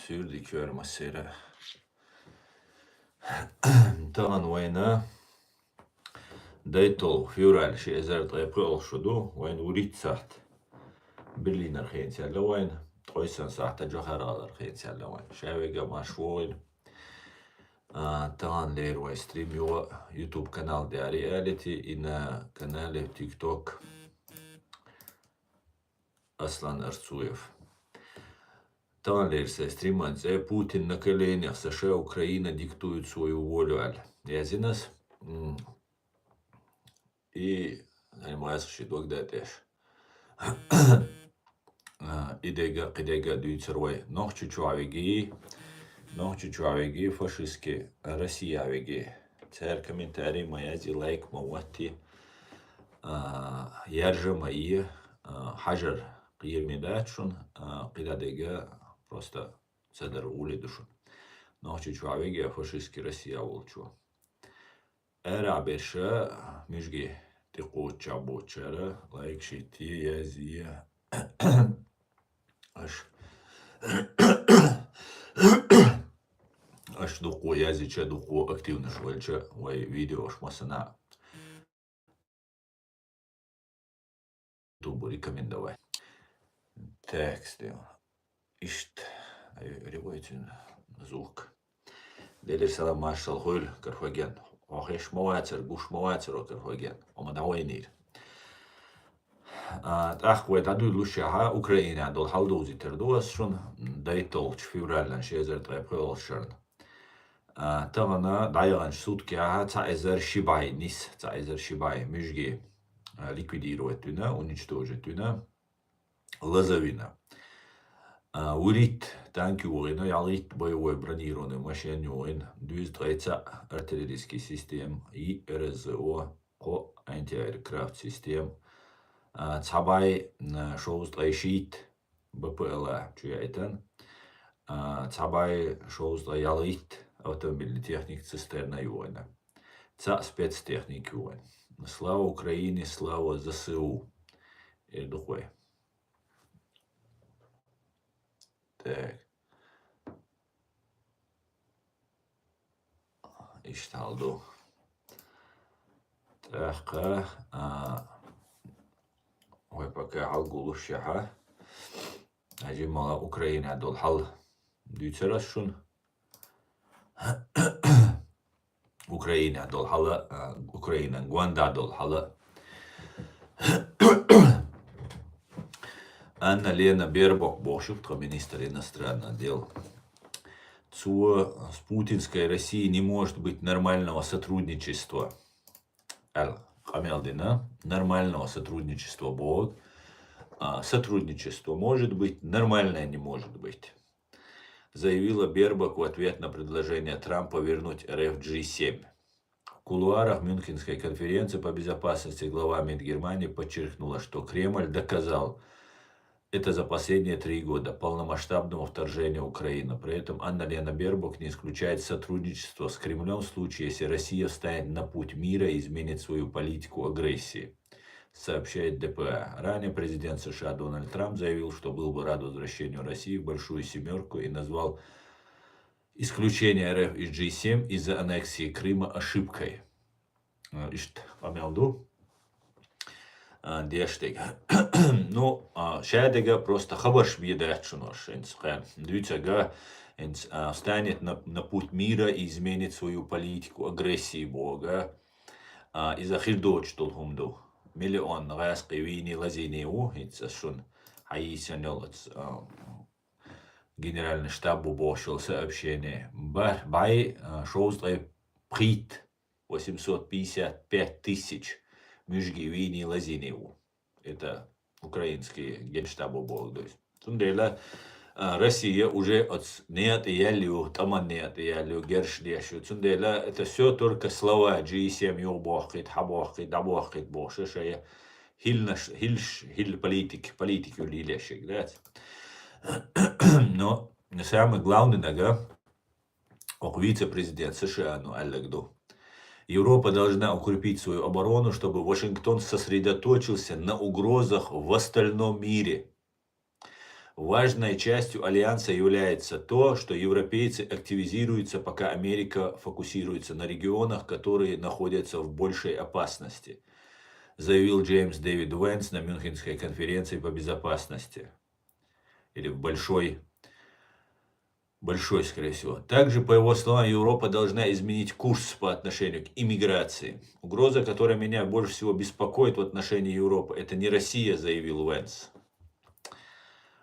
Sürdük örmesire. Tahan وين دايتو فيورال شي ازرت غيبقى شدو وين وريت ساعت برلينر خين سالا وين تويسن ساعت جوهر على خين سالا وين شاويقا مشوين tahan لير وستريم يوتيوب канал دي رياليتي إن канале تيك توك Аслан Арцуев. Талерсе стриманце Путин на коленях США, Украина диктует свою волю аль. Язинас и занимается шидок датеш. Идега дюйцервай. Нохчу чуавиги фашистски Россия виги. Цер комментарий моя лайк мавати. Яржа мои хажар قيرميداتشون قيداديجا просто цедер улидушун. Нохчу чуавиги фашистски Россия волчу. Эра беша мижги тикуча бочера лайк шити язия аш дуку язича дуку активно швальча вай видео шмасана тубу рекомендовать. Тексты. Ишт. Ревойтин. Звук. Делер салам маршал хуль карфаген. Охеш мавацер, гуш мавацер карфаген. Омадауайнир. Ахвай таду лушаха Украина дол халдузи тердуасшун дайтол чфюралан шезер трепхолшерн. Тагана дайган суткиаха цаизер шибай нис цаизер шибай мижги ликвидировать тюна, уничтожить тюна. Лазовина. Урит танки угина, ялит боевой бронированный машин угин, 230 артиллерийский систем и РСЗО по антиаэркрафт систем. Цабай шоуст айшит БПЛА чуяйтан. Цабай шоуст ялит автомобильный техник цистерна юина. Ца спецтехник юин. Слава Украине, слава ЗСУ. Духой. Так. İştaldu. Так. Ой, пока алгулу шаха. Ажи мала Украина дол хал. Дүйцерашшун. Украина дол хала. Украина Гуанда дол хала. Анна-Лена Бербок, бошевка, министр иностранных дел. С путинской Россией не может быть нормального сотрудничества. Хамелдина, нормального сотрудничества будет. Сотрудничество может быть, нормальное не может быть. Заявила Бербок в ответ на предложение Трампа вернуть РФ G7. В кулуарах Мюнхенской конференции по безопасности глава МИД Германии подчеркнула, что Кремль доказал, это за последние 3 года полномасштабного вторжения Украины. При этом Анна-Лена Бербок не исключает сотрудничество с Кремлем в случае, если Россия встанет на путь мира и изменит свою политику агрессии, сообщает ДПА. Ранее президент США Дональд Трамп заявил, что был бы рад возвращению России в Большую Семерку и назвал исключение РФ из G7 из-за аннексии Крыма ошибкой. Дештег. Ну, шадега просто хабаш бедачунош. Дюцага встанет на путь мира и изменит свою политику агрессии Бога. Из-за хирдоч толхумду. Миллион раски вини лазинеу. Это шун хаисянел генеральный штаб бошил сообщение. Бай шоустрой прит 855 тысяч. Мижги вини лазинеу. Это украинский генштаб был. То есть, Россия уже от нет ялю, таман нет ялю, гершдешу. Это все только слова. G7 ёбахит, хабахит, дабахит, боше, шея. Хиль политики улилешек, да. Но самое главное, как вице-президент США, Аллегду. Европа должна укрепить свою оборону, чтобы Вашингтон сосредоточился на угрозах в остальном мире. Важной частью альянса является то, что европейцы активизируются, пока Америка фокусируется на регионах, которые находятся в большей опасности, заявил Джеймс Дэвид Вэнс на Мюнхенской конференции по безопасности. Или в большой, скорее всего. Также, по его словам, Европа должна изменить курс по отношению к иммиграции. Угроза, которая меня больше всего беспокоит в отношении Европы, это не Россия, заявил Вэнс.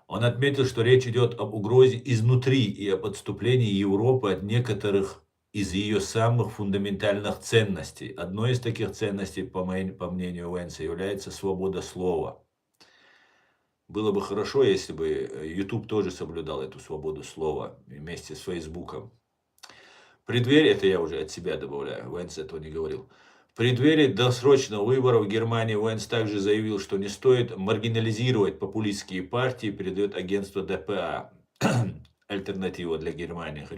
Он отметил, что речь идет об угрозе изнутри и об отступлении Европы от некоторых из ее самых фундаментальных ценностей. Одной из таких ценностей, по мнению Вэнса, является свобода слова. Было бы хорошо, если бы YouTube тоже соблюдал эту свободу слова вместе с Фейсбуком. В преддверии, это я уже от себя добавляю, Вэнс этого не говорил. В преддверии досрочных выборов в Германии Вэнс также заявил, что не стоит маргинализировать популистские партии, передает агентство ДПА. Альтернатива для Германии.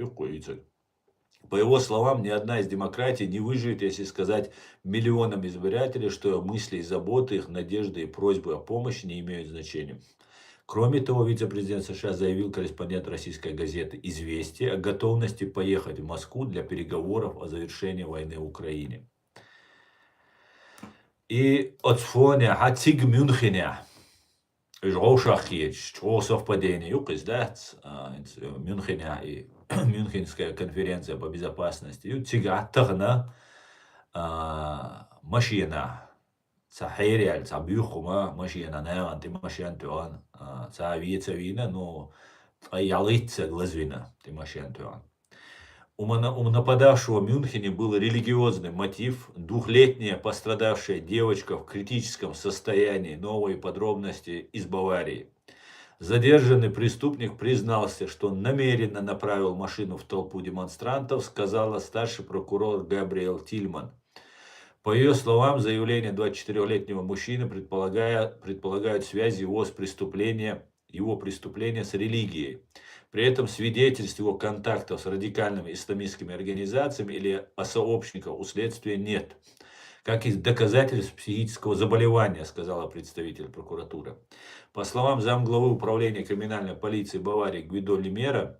По его словам, ни одна из демократий не выживет, если сказать миллионам избирателей, что мысли и заботы, их надежды и просьбы о помощи не имеют значения. Кроме того, вице-президент США заявил корреспондент российской газеты «Известия» о готовности поехать в Москву для переговоров о завершении войны в Украине. И от фоне Хатиг Мюнхеня, что совпадение, Мюнхеня и Мюнхенская конференция по безопасности, машина, цахириаль, цабюхума, машина, анти машин туан, цавица, но ялица глазвина, ты машин туан. У нападавшего в Мюнхене был религиозный мотив, двухлетняя пострадавшая девочка в критическом состоянии, новые подробности из Баварии. Задержанный преступник признался, что он намеренно направил машину в толпу демонстрантов, сказала старший прокурор Габриэл Тильман. По ее словам, заявление 24-летнего мужчины предполагают связь его преступления с религией. При этом свидетельств его контактов с радикальными исламистскими организациями или о сообщниках у следствия нет. Как и доказательств психического заболевания, сказала представитель прокуратуры. По словам замглавы управления криминальной полиции Баварии Гвидо Лимера,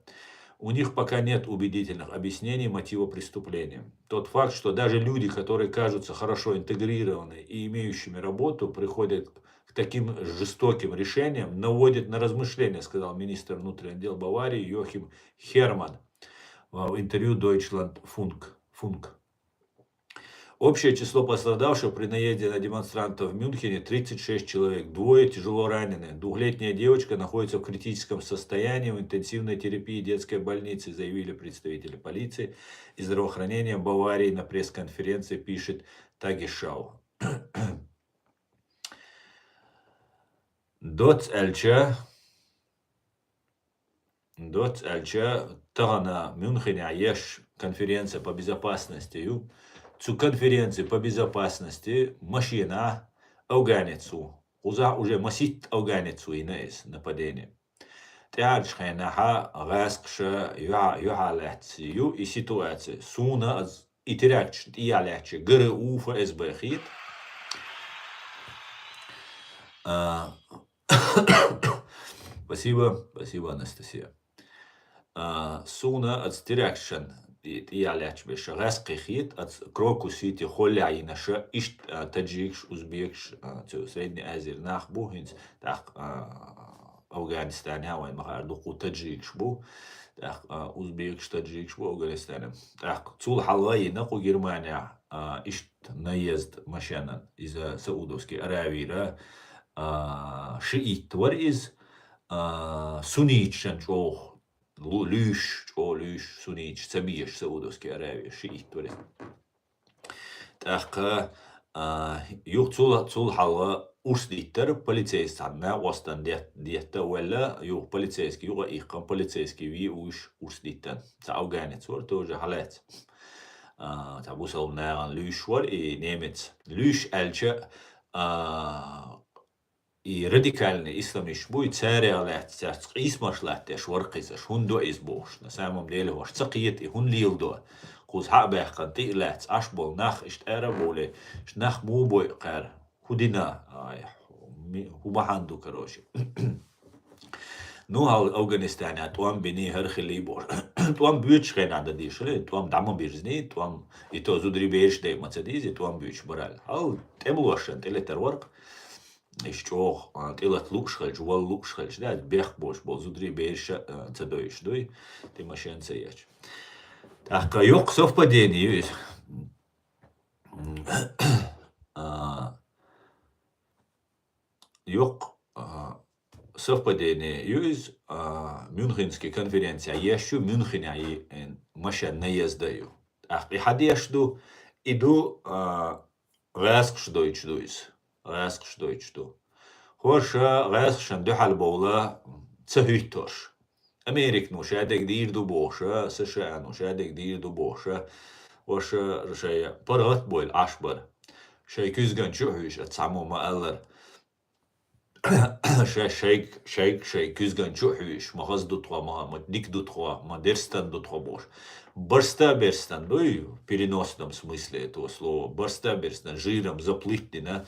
у них пока нет убедительных объяснений мотива преступления. Тот факт, что даже люди, которые кажутся хорошо интегрированы и имеющими работу, приходят к таким жестоким решениям, наводит на размышления, сказал министр внутренних дел Баварии Йохим Херман в интервью Deutschland Funk. Общее число пострадавших при наезде на демонстрантов в Мюнхене 36 человек, двое тяжело ранены. Двухлетняя девочка находится в критическом состоянии в интенсивной терапии детской больницы, заявили представители полиции и здравоохранения Баварии на пресс-конференции, пишет Тагешау. Доцельча Тагана Мюнхене еш конференция по безопасности. Zu конференции по безопасности машина Афганицу. Уже масит Афганицу и нападение. Театршхенаха раскша юхалятсию и ситуация. Суна и теракт и яляче ГРУ ФСБ хит. Спасибо, Анастасия. Суна от теракшн. Яляч беше раскихит от крокусити холяйнаша ишт таджикш узбекш Средней Азии нахбухинс так Афганистане авай махардуку таджикш бу так узбекш таджикш бу Афганистане так цул халвай наху Германия ишт наезд машина из Саудовской Аравии шиит твар из суннитшан чох Лüş, Sunniç, Sabiyеш, Saudovской Аравии, шиит, то есть. Так, цул халва урсдиттер полицейстанна востан диетта вела полицейский, их полицейский ви урсдиттен. Та афганец вор тоже халец. Та бусал наган Лüş вор и немец. Лüş элче и радикальный исламист будет царя исмашлать шваркиза шундо избуш на самом деле ваш цакиет и хун лилдо куз хабах канти лац ашбол нах ишт араболе нах мубой кар худина хубаханду короче. نو أفغانستان توام بني هرخلي بور توام بيوتش خين عند ديش توام دعم بيرزني توام يتو زودري بيش دي ما تديزي توام بيوتش برال هل تبلوشن تلتر ورق إشتوخ تلت لوكش خلج وال لوكش خلج ده بيخ بوش بول زودري بيش تدويش دوي تماشين سياج تحقا يوق совпадение есть يوق совпадение есть Мюнхенские конференции еще Мюнхене أي مشى نيزدايو أخي حد يشدو إدو غاسقش دويتش دويس غاسقش دويتش دو خوش غاسقشن دو حال بولا تسهيتوش أمريك نوشادك دير دو بوشة سشا نوشادك دير دو بوشة وش شيء برغت بويل عشبر شيء كيزغن شوهيش اتسامو ما ألر شيء كيزغن شوهيش ما غز دو تخوا ما дик дو تخوا ما дерстан дو تخوا бош берстан дуй в переносном смысле этого слова берстан жиром заплытнина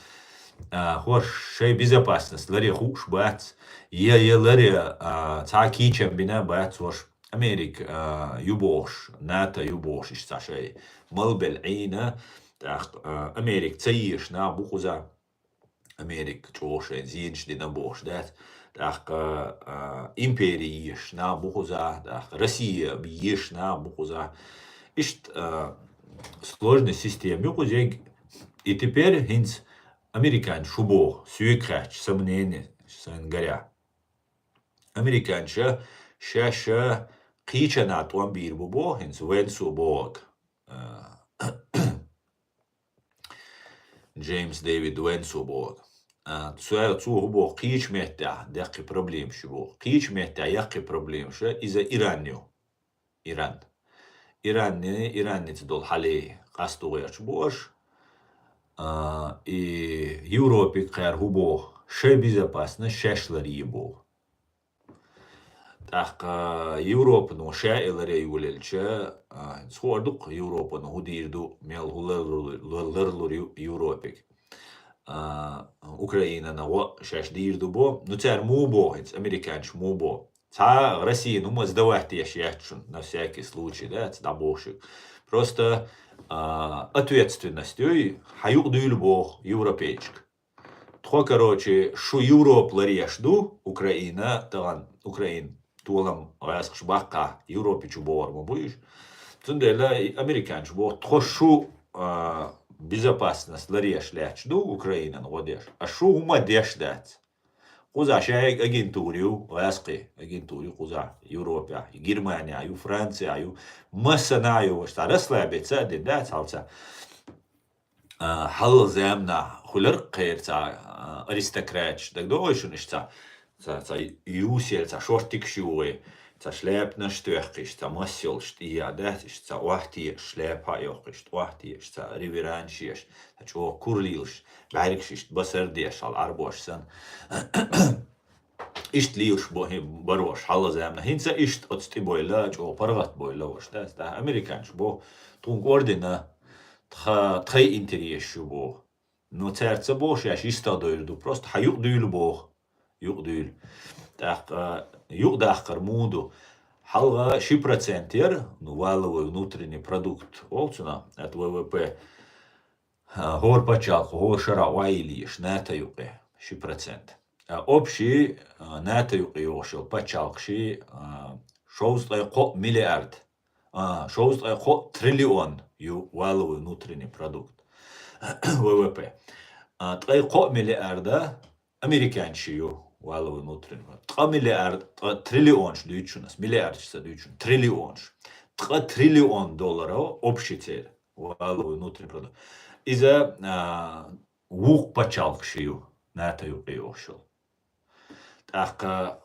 хош шей безопасность ларе хуш бац я ларе цакичем бина бац вош أمريك يبوش ناتا يبوش إشتا شيء ملبل عينا أمريك تسيش نا بوخوزا أمريك تشوشين زينش دي نبوش دات إمبريش نا بوخوزا Россия بيش نا بوخوزа إشت сложной системе кузег и теперь хинц американ шубо сюекрач сомнение сан горя американча шаша قيشنا توان بير بوبو هنس وين سو بوغ جيمس ديفيد وين سو بوغ سؤال تو هو قيش مهتا دقي بروبليم شبو قيش مهتا يقي بروبليم شا إذا إيران تدول حالي قصدو غير شبوش и Европе قير هو شي безопасно شاشلر يبو Европа но шаиларе юлелча сходук Европа но худирду мел хулерлур Европик Украина на шаш дирду бо ну цар мубо американч мубо ца Россия ну мы сдавать яшячун на всякий случай да это бошик просто ответственностью хаюдуйл бо европейчик то короче шу Европ ларешду Украина таган Украин тулам расхш бака Европе чубор мы будешь цундела американ чубор трошу безопасность лареш лячду Украина нgodеш а шу ума деш дат куза шай агентурию расқи агентурию куза Европе Германия Франция масанаю что раслабиться дат салца حل زمنا خلق قير تا аристократч так дойшун ишта تا يوسيل تا شورتك شوي تا شلابنا شتوخش تا مسيل شتيا داتش تا واحتي شلابها يوخش واحتي تا ريفيرانشيش تا شو كورليلش بعركش بسر ديش على أربعش سن إشت ليوش بوهم بروش حل زمنا هنسا إشت أتستي بويلا جو برغت بويلا وش تا أمريكانش بو تونك أردنا تخي انتريش بو نو ترتس بوش ياش يستادويل просто حيقدويل بو يقدويل يقداخر муду حلغة شي процентер ну валовый внутренний продукт олцуна от ВВП гор пачалку гор шара вайлиш нета юqe ши процент общий нета юqe йошел пачалкши шоуст айқо миллиард шоуст айқо триллион валовый внутренний продукт ВВП айқо миллиарда американчию валовый внутренний миллиард триллион дүйчүнас миллиард дүйчүн триллион триллион долларов общий цель валовый внутренний продукт из-за ух пачалкшию нета юqe йошел так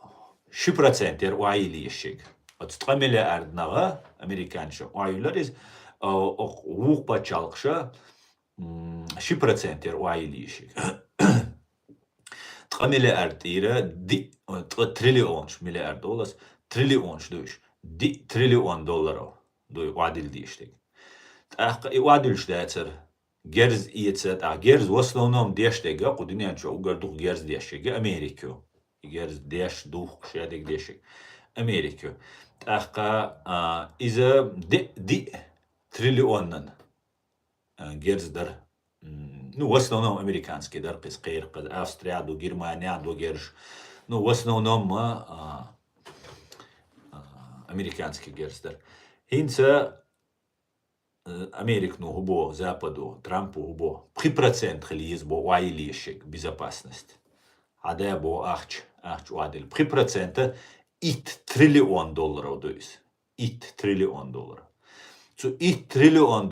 ши процентер вайлишек от 3 миллиарднага американча вайлар из ух пачалкша ши процентер вайлишек 3 миллиард ира ди триллион миллиард доллар триллион дүйш ди триллион долларов дуй вадил диштек так и вадил штатер герз иецет герз в основном дештега кудинянчо угардух герз дештега Америку جرز ديش دوخ شادك ديشك أمريكا تأخا إذا دي تريليونن جرز در ну, в основном американский, да, قير Австрия, до Германия, до Герш. Ну, в основном американский герздер. Хинца Америк, ну, губо, Западу, Трампу губо. 3% хлиз бо уайлишек безопасность. А да бо ахч уадель. 3% $1 триллион дуйс. $1 триллион. Цу $1 триллион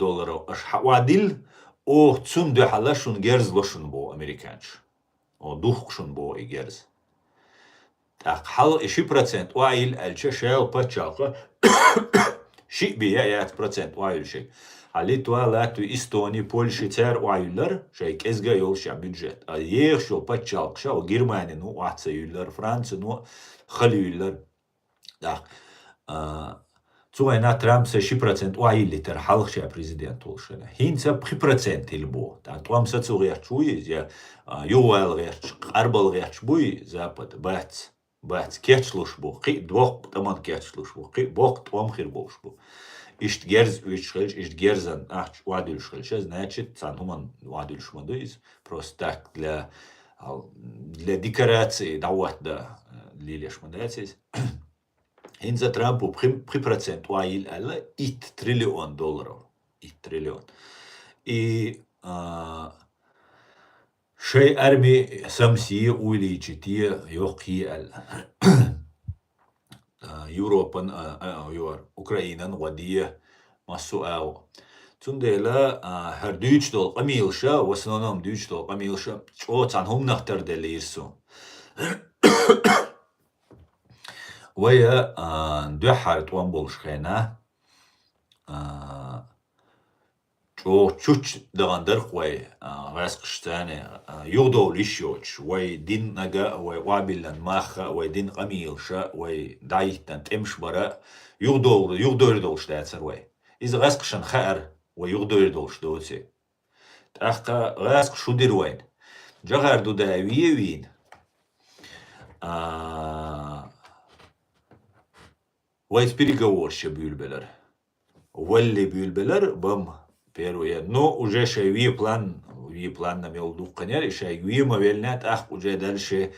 аш уадель о цун де халашун герз лошун бо американч. О духшун бо и герз. Так, хал 3% уайл альча шел пачалка. Ши бия 1% уайл шек. Литва, Латвия, Эстония, Польша, цар уайлар шейк эсга йолша бюджет. А ех шо пачалк шо Германия, ну уатса юлар, Франция, ну халюлар. Так. Цуайна Трамп 6% уайлитер халша президент олшена. Хинца 3% илбо. Так, туамса цугер чуи, я ювал герч, арбал герч буй запад, бац кетчлуш бу. Қи двох таман кетчлуш бу. Қи бок туам хир бош бу. Ишт герз вичхельш, ишт герзан ахч уадюшхельш, значит, цануман уадюшмадуиз. Просто так для декорации дават да лилеш мадацис. Инза Трампу 3% уайл алла $1 триллион. $1 триллион. И шей арми самсия увеличите йоки алла. Европан, Украинан وديه مسؤول. تندلا هر Deutschland قميلشة в основном Deutschland قميلشة شو عنهم نختار دليرسو. ويا دحر توامبولش خينا شو تشوش دغندر قوي غاسقشتاني يغدو ليشوش وي دين نجا وي وابلن ماخا وي دين قميلشا وي دايتن تمش برا يغدو يردولش داتسر وي إذا غاسقشن خير وي يغدولش دوتي تأخا غاسق شو دير وين جغر دو داوية وين ويت переговорща бюльбелер واللي بюльбелер бам первое, но уже шайви план намел дух коня, и шайви мовельнят, ах, уже дальше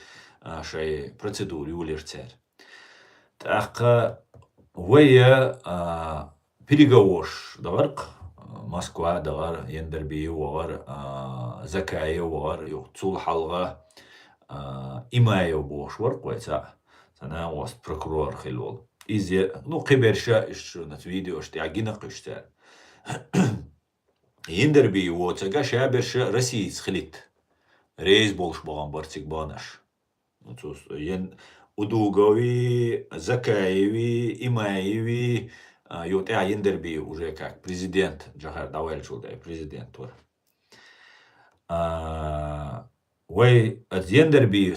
шай процедуры улерцер. Так, вая переговорш даварк, Москва давар, Ендерби вар, Закая вар, Цул халга, Имая бош вар, квайца, сана was прокурор хилол. Изе, ну, киберша, еще на видео, что я гина кыштер. Ендерби уоцага шаберша Россиец хлит. Рейс больше баган бартик банаш. Удугови, Закаеви, Имаеви, Ендерби уже как президент, Джахар Давальчул, да, президент. Вай от Ендерби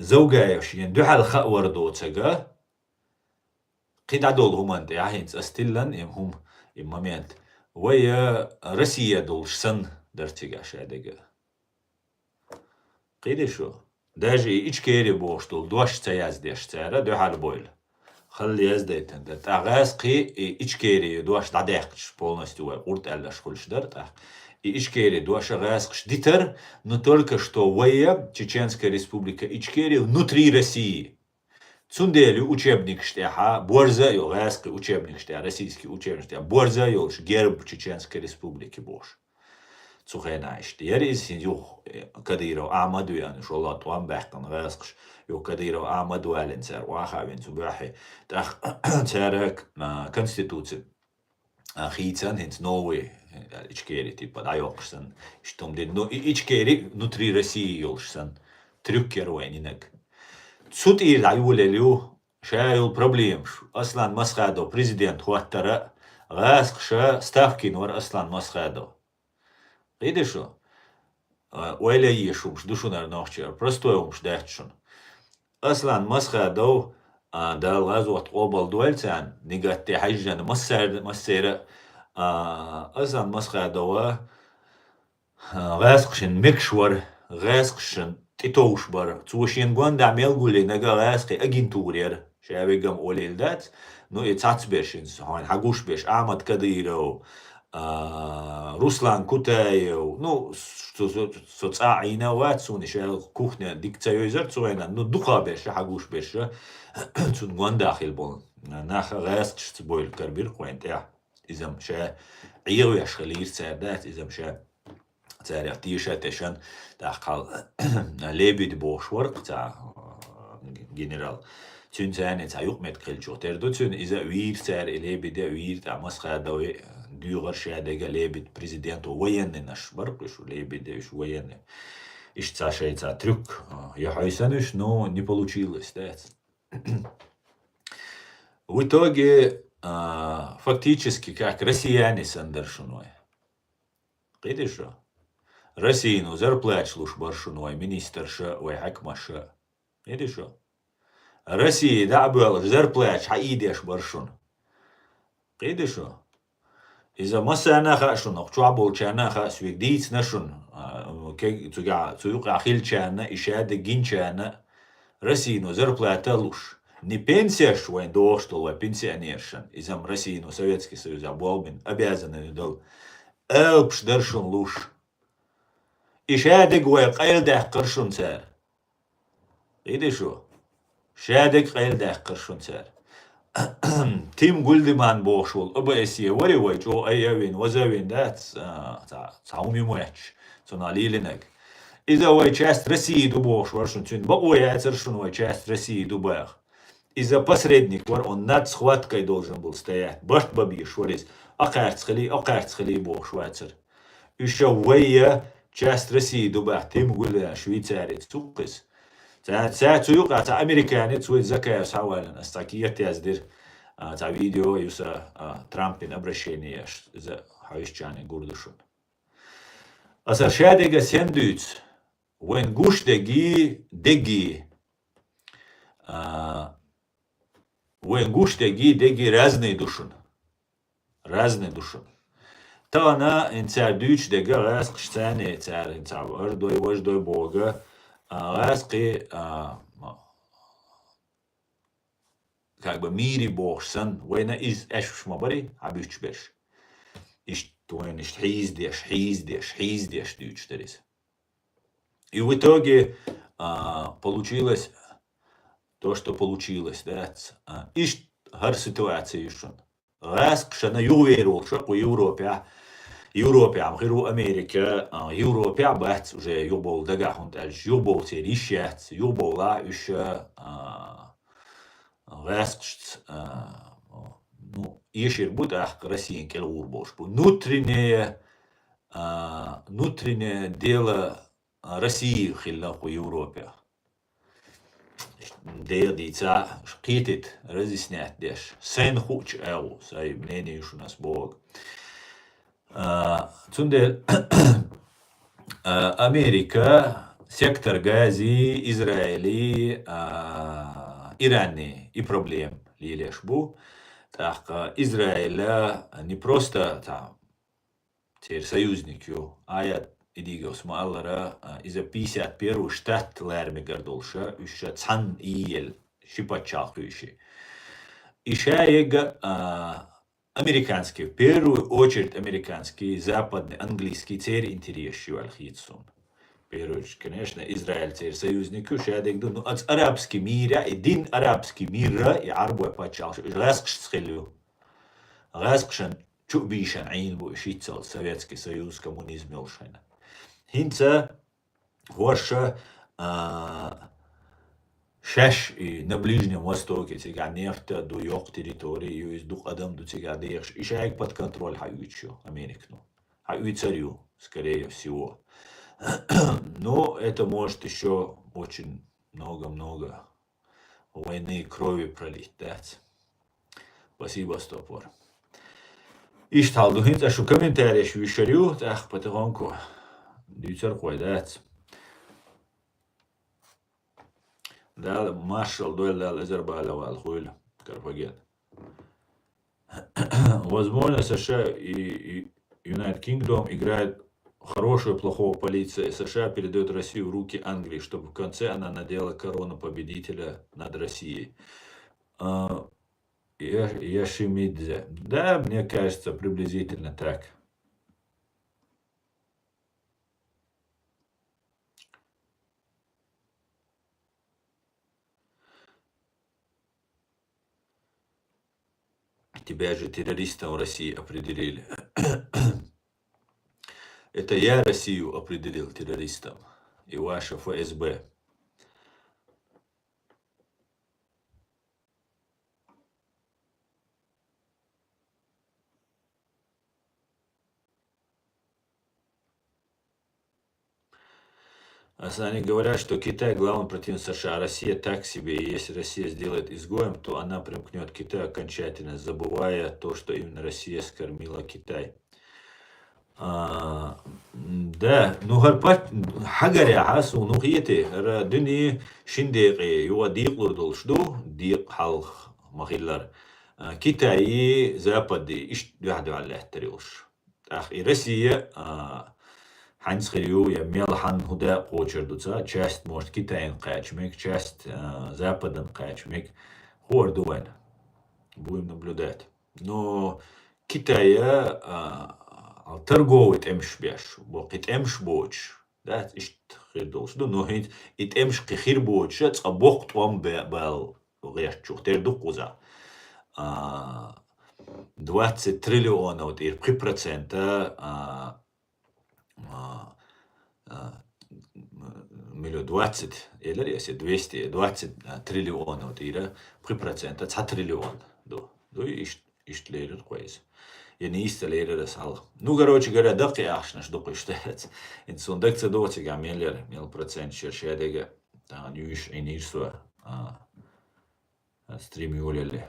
زوجايش يندوح الخأور دوتسجا قيد عدول همانت يعهنس أستيلن هم إمامينت ويا روسيا دولش سن درتيجا شادجا قيد شو داجي إيش كيري بوش دول دوش تياز ديش تيرا دوح البويل خلي يزديتن ده تغاز قي إيش كيري دوش تعديقش полностью قرط ألاش كلش درت Ичкерия, дуаша гайскш дитер, но только что вая Чеченская республика Ичкерия внутри России. Цундели учебник штяха, борза йол гайский учебник штя, российский учебник штя, борза йолш герб Чеченской республики бош. Цухайнайш. Ярис синюх Кадыров Ахмаду яны шолла туан бахтан гайскш, йо Кадыров Ахмаду аленцер, уахавин цубахи. Так царак конституция. Хийцан хинц новый. Ичкери, типа, да, йолшсан. Что мне, но Ичкери внутри России йолшсан. Трюкер войнинек. Суд и лаюлелю, шаял проблемш. Аслан Масхадо, президент Хуаттара, гасхша ставки нор Аслан Масхадо. Видишь, что? Уэля ешумш, душунар нохчер, простой умш дачун. Аслан Масхадо, да лазуат обал дуэльцан, негатте хайжан массера, أصلا مسخة دوا غاسقشن مكشور غاسقشن تتوش بر توشين گواندا ملگولی نگاهش که اگینتوریر شاویگم اولیل دات نو اتاعت بيرشنز هون حقوش بيش احمد كديرو روسلان كوتايو نو صاعينا واتسوني شال كوخنا ديك تايوزر تسوينا نو دوخا بيش حقوش بيش تون گوان داخل بون ناخ غاست تبويل كربير خوين تاع إذا مشى عيو يشخلير سردات إذا مشى تاع تيشا تشان تاع قال ليبيد بوش ورق تاع جنرال تون تاني تاع يقمت كل تردو تون إذا وير تاع ليبيد وير تاع مسخة دوي ديوغر شادة ليبيد بريزيدنت وين نش برق شو ليبيد إيش وين إيش تاع شيء تاع трюк я хайсануш но не получилось да. В итоге фактически как россияне сандершуной. Видишь? Россию зарплат шлуш баршуной, министрша, ой, хакмаша. Видишь? Россия дабал зарплат хаидеш баршун. Видишь? إذا ما سأنا شون أقطع شانا سويك ديت نشون كي تيوقع خيل شانا إشادة جين شانا رسينو зарплаталуш не пенсия швайн доштол, а пенсионершан. Изам Россию, Советский Союз, оболбин, обязаны дол. Элпш дершун луш. إشادة قوي قيل ده قرشون سار. إيه شو؟ شادة قيل ده قرشون سار. تيم جولدمان بوشول أبا إسيه وري ويجو أيوين وزوين دات تعومي مويتش تناليلنك. إذا وي часть России дубош варшун тюн богой яцершун вой часть России дубах. Из-за посредник вар он над схваткой должен был стоять. Башт бабиш варис акарцхали бош вацер. Еще вой часть России дубах тим гуля Швейцария цукис. تا تيوقع تا أمريكاني تسوي زكاة سوالا استاكية يزدر تا فيديو يوسا ترامبين обращение إذا حايشجاني قردشون أصلا شادقة سندوت وين قوش دقي وين قوش دقي رازني دوشون تانا انتار دوش دقا غاز قشتاني انتار وردوي وجدوي بوغا غاسقي как бы мире бошсан وين إز أشوش مباري عبيش بيش إيش توين إيش حيز дюч терис. И в итоге получилось то, что получилось, да. Иш гар ситуация ишон. Раск шана юверул, что по Европе غيرو أمريكا Европе بات уже يبول دقاهم تاج يبول تريشات يبول لا إيش راسقشت ну يشير بود أخ Россиин كل غوربوش بو внутреннее дело России خلاف Европе دير ديتا شقيتت разъяснять деш сен хуч эл сай мнение у нас бог Цунде Америка, сектор Гази, Израили, Иране и проблем лилеш бу. Так Израиля не просто теперь союзникю, а я идигос малара из-за 51 штат лерми гордолша, еще цан иел шипачахующий. И шаега американский, в первую очередь американский, западный, английский царь интересующий алхитсун. В первую очередь, конечно, Израиль царь союзник, но от арабский мира, один арабский мира, и арбу почал, раск схилю. Раскшен, чубишен, айнбу, шицал, Советский Союз, коммунизм, мелшена. Хинца, ваша, Шаш и на Ближнем Востоке тига нефта до ёк территории из дух адам до тига деш. И шайк под контроль хаюичу Америкну. Хаюицарю, скорее всего. Но это может еще очень много войны и крови пролить, да? Спасибо, стопор. Иштал духин, а что комментарии еще вишарю, так потихоньку. Дюцер хойдать. Да, маршал дуэль Азербайджана Алхуэль, Карфаген. Возможно, США и United Kingdom играют хорошего и плохого полиция. США передает Россию в руки Англии, чтобы в конце она надела корону победителя над Россией. Яшимидзе. Да, мне кажется, приблизительно так. Тебя же террористом в России определили. Это я Россию определил террористом. И ваше ФСБ. Они говорят, что Китай главный противник США, а Россия так себе. И если Россия сделает изгоем, то она примкнет к Китаю окончательно, забывая то, что именно Россия скормила Китай. Да, ну гарпат хагар яхас унухиете дuni шиндеqi юа диqlurdul шду диq халх махиллар Китай запады иш вяхду аллах тариуш. Ах и Россия Ханс Хирю я мелхан худа почердуца часть может Китаин качмик, часть Западом качмик. Хордуэн. Будем наблюдать. Но Китая торговый темш беш, бокит эмш боч. Да, ишт хирдулш. Но хит ит эмш кхир боч, ца бок твам бел гешчух терду куза. 20 триллионов, ир 3%, миллион 20, или если 220 триллионов, ира 3%, 100 триллион. До ишт лейрер квейс. Я не истолерер сал. Ну, короче говоря, дак я ашнаш док иштец. Инсундекция дотига миллер, мил процент шершедега. Нюш и нишсуа. Стримюлели.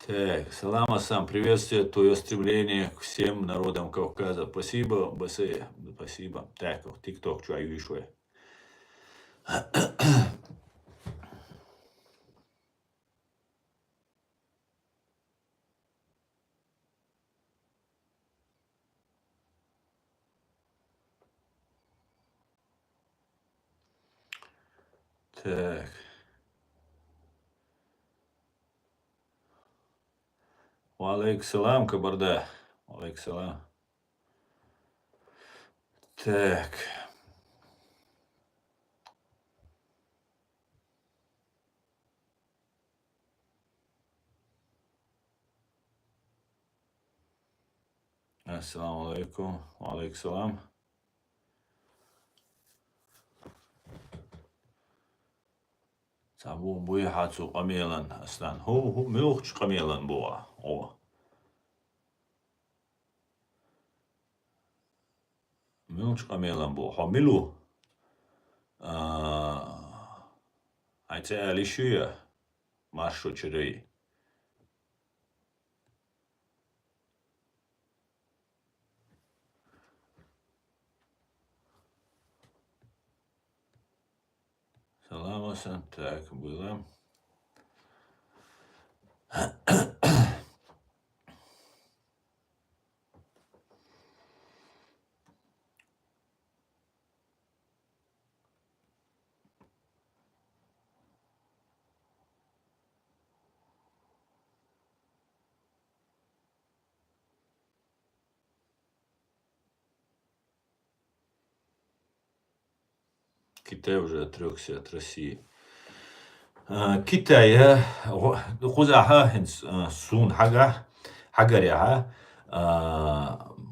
Так, салам Асам, приветствие, твое стремление к всем народам Кавказа. Спасибо, Басея, спасибо. Так, ТикТок, что я вижу. Так. Валейк салам, Кабарда. Валейк салам. Так. Ассаламу алейкум. Валейк салам. Сабу буя хацу камелан аслан. Ху милуч камелан буа. О. Милуч камелан буа. Хо милу. Айце алишуя. Машу чирей. Салам Асан. Так, было. Китай уже отрекся от России. Китай, хузаха сун хага, хагаряха,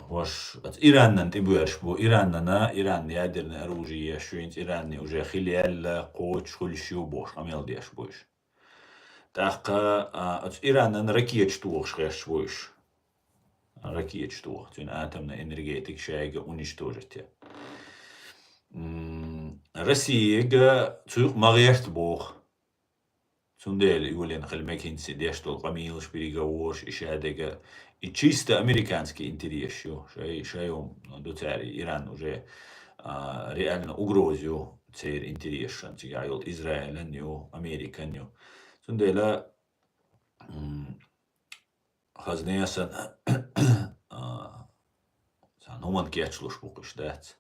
Ираннан тибуерш бу, Иран ядерное оружие, шуинц Иранни уже хилиэлла, коч, хулищу бош, амелдеш бош. Так, Ираннан ракет штух шрэш бош. Ракет штух, тюн атомная энергетик шайга уничтожить. Россия цух магерт бог. Сундел юлен хальмекинси дештол камилш переговорш ишадега. И чисто американский интерес, шайом доцари Иран уже реально угрозю цер интерес, шантигайол Израиль, Америка, Сундела хазнеясан Сануман кетчлуш букуш дац.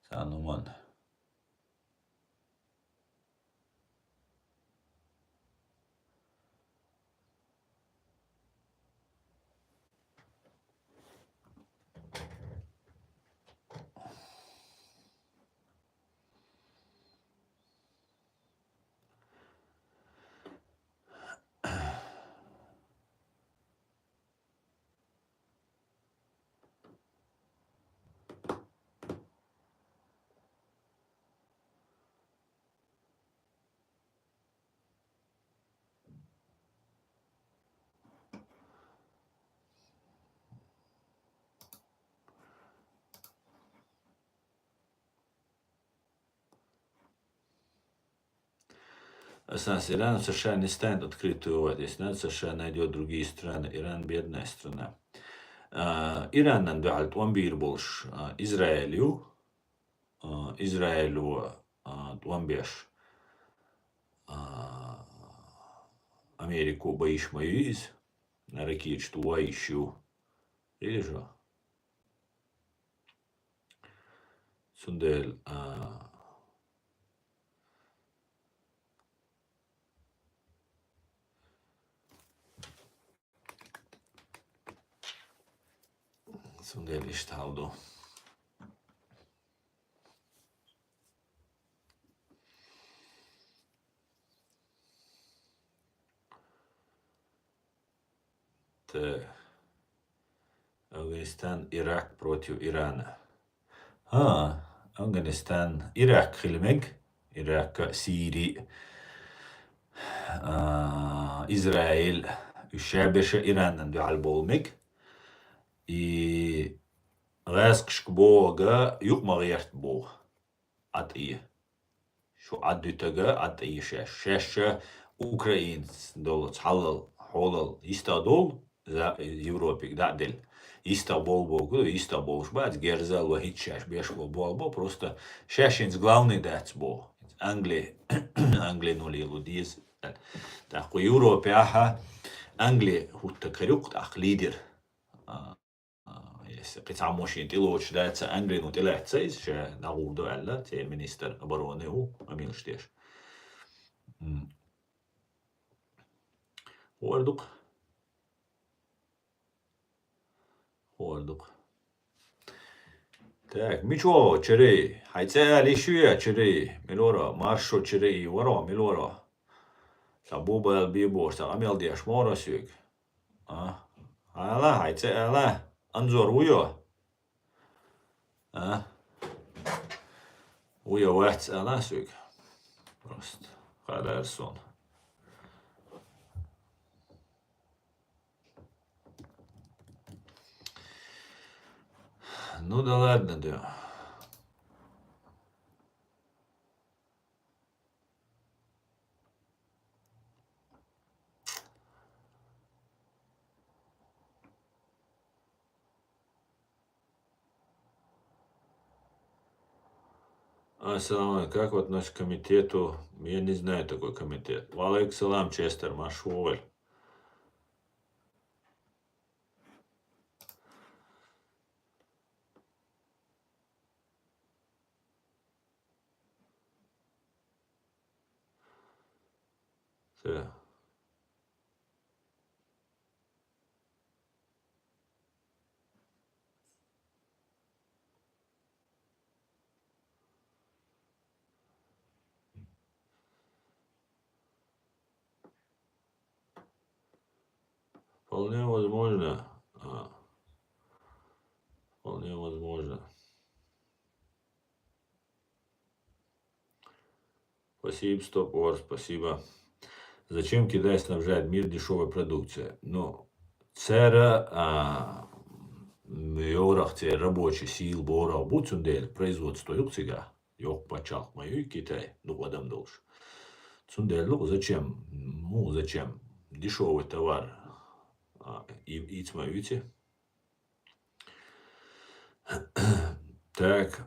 Сануман. Иран США не станет открытую воду, если США найдет другие страны. Иран бедная страна. Иран надо он больше Израилю он беш Америку боишь мою из на ракет что ищу. Или же Сундель Сундель ишталду. Афганистан, Ирак против Ирана. Афганистан, Ирак хилмег, Ирак, Сирия, Израиль, Шабеша, Иран дуал болмег. И раск бога юг марият бог. От и. Шо аддутага от и шеша украинц доллар халал истадол за Европе гдадель. Истабол богу, Истабол шбац, Герзал, Вахичаш, Бешвол, Болбо, просто Шашинс главный дац бог. Англия нули лудиз. Так, в Европе, Англия, хутта карюк, так, лидер. Если قطع ماشين تلوش داعت أنجلي نتلعت سيز شا نقول دو على تي منيستر أبروني هو أميلش تيش Hoorduk. Так, мичо, чери, хайце лишуя, чери, милора, маршо, чери, варо, милора. Сабуба бибор, сагамел диаш мора сюк. Ала, хайце ала, анзор уйо. Уйо вахц ала сюк. Просто, хадарсон. Ну да ладно, да. Ассалам, как вы относитесь к комитету? Я не знаю такой комитет. Валейк салам, Честер, Машволь. Все. Вполне возможно. Спасибо, Стоп-Ор, спасибо. Зачем Китай снабжает мир дешевой продукцией? Ну, цера Yoraqtie рабочий сил бора буцундель производство юксига. Yok пачал мою Китай, ну, адам должен. Цундель, ну, зачем? Ну, зачем? Дешевый товар и цмаюте. Так,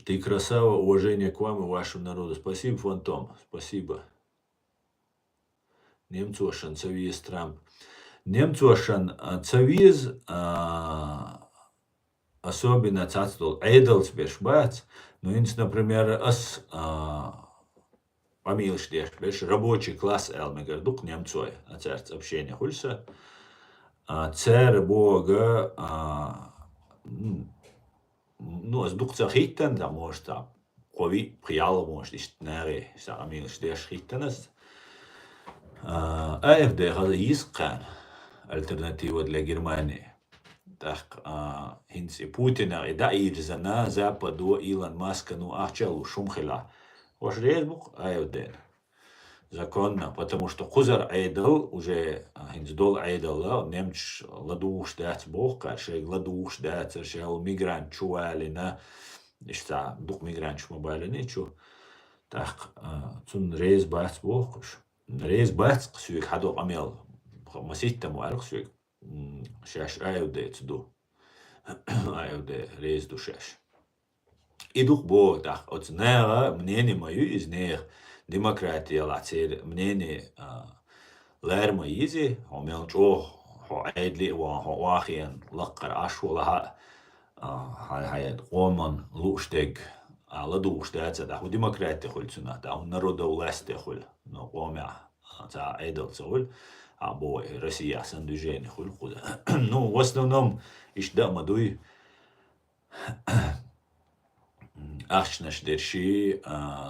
ты красава, уважение к вам и вашему народу. Спасибо, Фантом, спасибо. Немцошан, цавиз Трамп. Немцошан, цавиз, особенно цацтол эйдалс бешбац, но инс, например, помилш беш рабочий класс элмегардук немцой, церц общение хульса. Цер бога, ну, с дух хиттен, да может, кови приял может, ist näre, амилш деш хиттенес. АФД هذا يسقان альтернатива для Германии. Так, хинси Путина, да, ирзана, Западу, Илон Маска, ну, ахчалу, шумхила. Ваш резбук, АФД. Законно, потому что Хузар Айдал уже хинздол Айдала, немч ладуш дать бог, кашей ладуш дать, шел мигрант чуалина, ишта дух мигрант шмабали ничу. Так, цун рез бац бог, рез бац, ксюик хадо амел, масита муарк ксюик, шаш АФД цду, АФД рез душаш. И дух бог, так, от нера мнение мою из них. Демократия лацер мнение лерма изи умел чо عيدلي وواخيا لقر أشوالها هاي قومن لوشتك على دوشتات ده وديمقراطية خلصنا ده ونرد دولست خل نقوم تا عيدل تقول أبو روسيا سندوجين خل خدا نو в основном إيش ده مدوي أخشنش درشي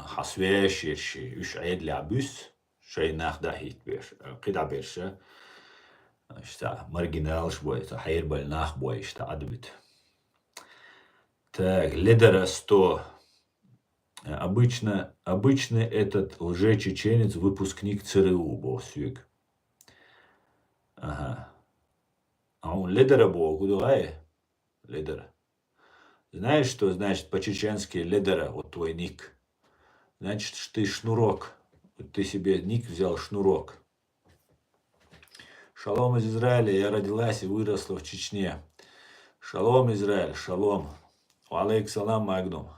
حسويش يرشي إيش عيد لعبوس شيء ناخده هيت بير قطع بيرشة إشتا маргинал шбой, это хайрбаль нахбой, إشта адбит. Так, лидера 100. Обычно этот лже-чеченец выпускник ЦРУ был сюк. Ага. А он лидера был, куда лидера. Знаешь, что значит по-чеченски лидера, вот твой ник? Значит, ты шнурок. Вот ты себе ник взял шнурок. Шалом из Израиля, я родилась и выросла в Чечне. Шалом, Израиль, шалом. Алейк салам, Магдум.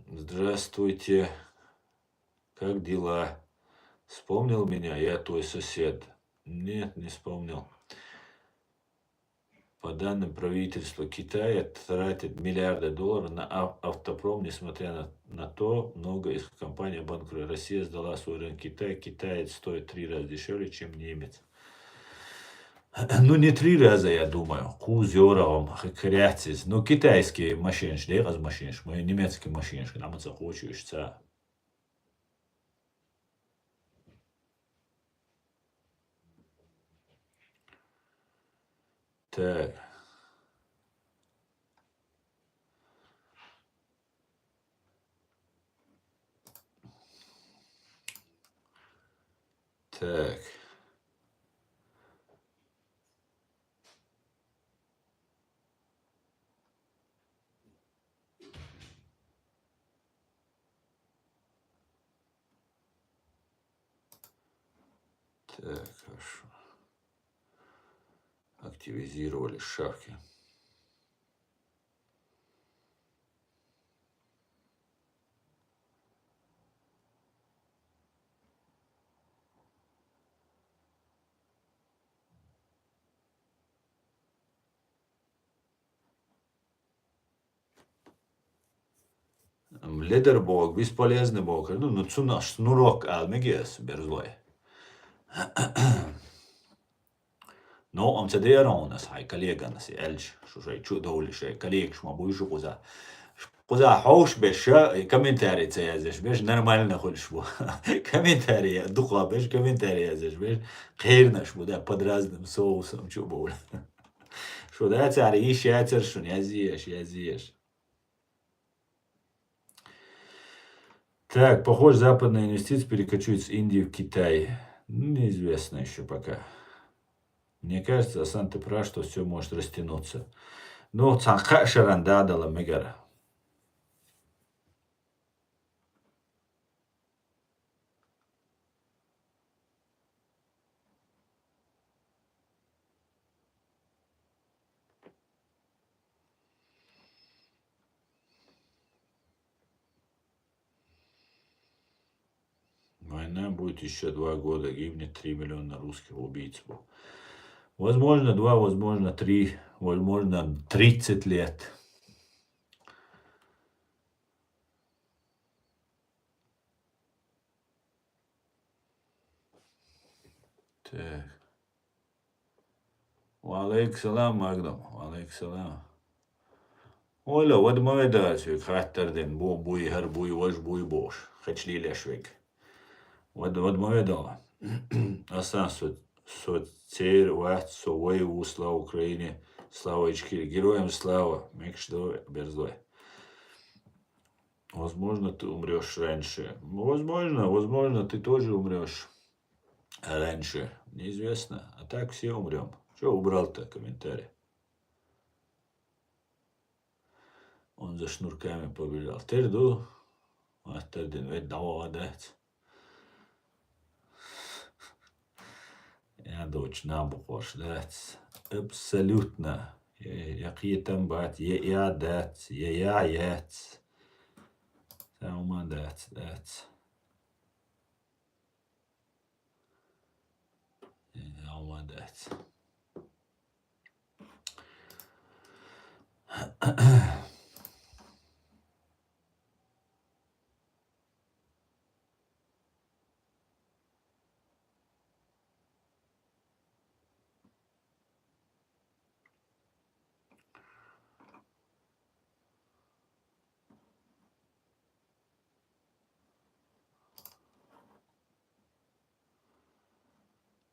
Здравствуйте. Как дела? Вспомнил меня? Я твой сосед. Нет, не вспомнил. По данным правительства Китая тратит миллиарды долларов на автопром, несмотря на то, много из компаний банкрот. Россия сдала свой рынок Китая. Китаец стоит 3 раза дешевле, чем немец. Ну, не 3 раза, я думаю. Кузером, хряцис. Ну, китайские машины, да, раз машины, мои немецкие машины, нам это хочется. Так. Так. Так, хорошо. Активизировали шавки. Ледербог, бесполезный бог. Ну, цунаш, шнурок, алмегес, берзлой. Но он цедерон, нас хай коллега нас эльч, что же чудовли, что коллег, что мы будем за Куда хош беш, комментарий це язеш, беш, нормально ходиш бу. Комментарий, духа беш, комментарий язеш, беш, қиырнаш бу, да, под разным соусом, чу бу. Шо, да, царь, иш яцершун, язиеш. Так, похоже, западные инвестиции перекочуют с Индии в Китай. Неизвестно еще пока. Мне кажется, Асан, ты прав, что все может растянуться. Ну, цанха шаранда дала мегара. Война будет еще 2 года, гибнет 3 миллиона русских убийц. Возможно 2, возможно 3, возможно 30 лет. Так. Валейк салам, Магдам. Валейк салам. Оля, вот мой дальше, хаттерден, буй, гар, буй, вож, буй, бош. Хачли лешвик. Вот мой дала. Асан соцер, ват, совой, у, слава Украине, слава Ичкири. Героям слава, мекшдой, берзой. Возможно, ты умрешь раньше. Возможно, ты тоже умрешь раньше. Неизвестно. А так все умрем. Что убрал-то комментарий? Он за шнурками побежал. Терду. Астардин, ведь давадать. Я дочь набухор ждать. Абсолютно. Я там бать. Я дать. Я ять. Саума дать. Саума дать.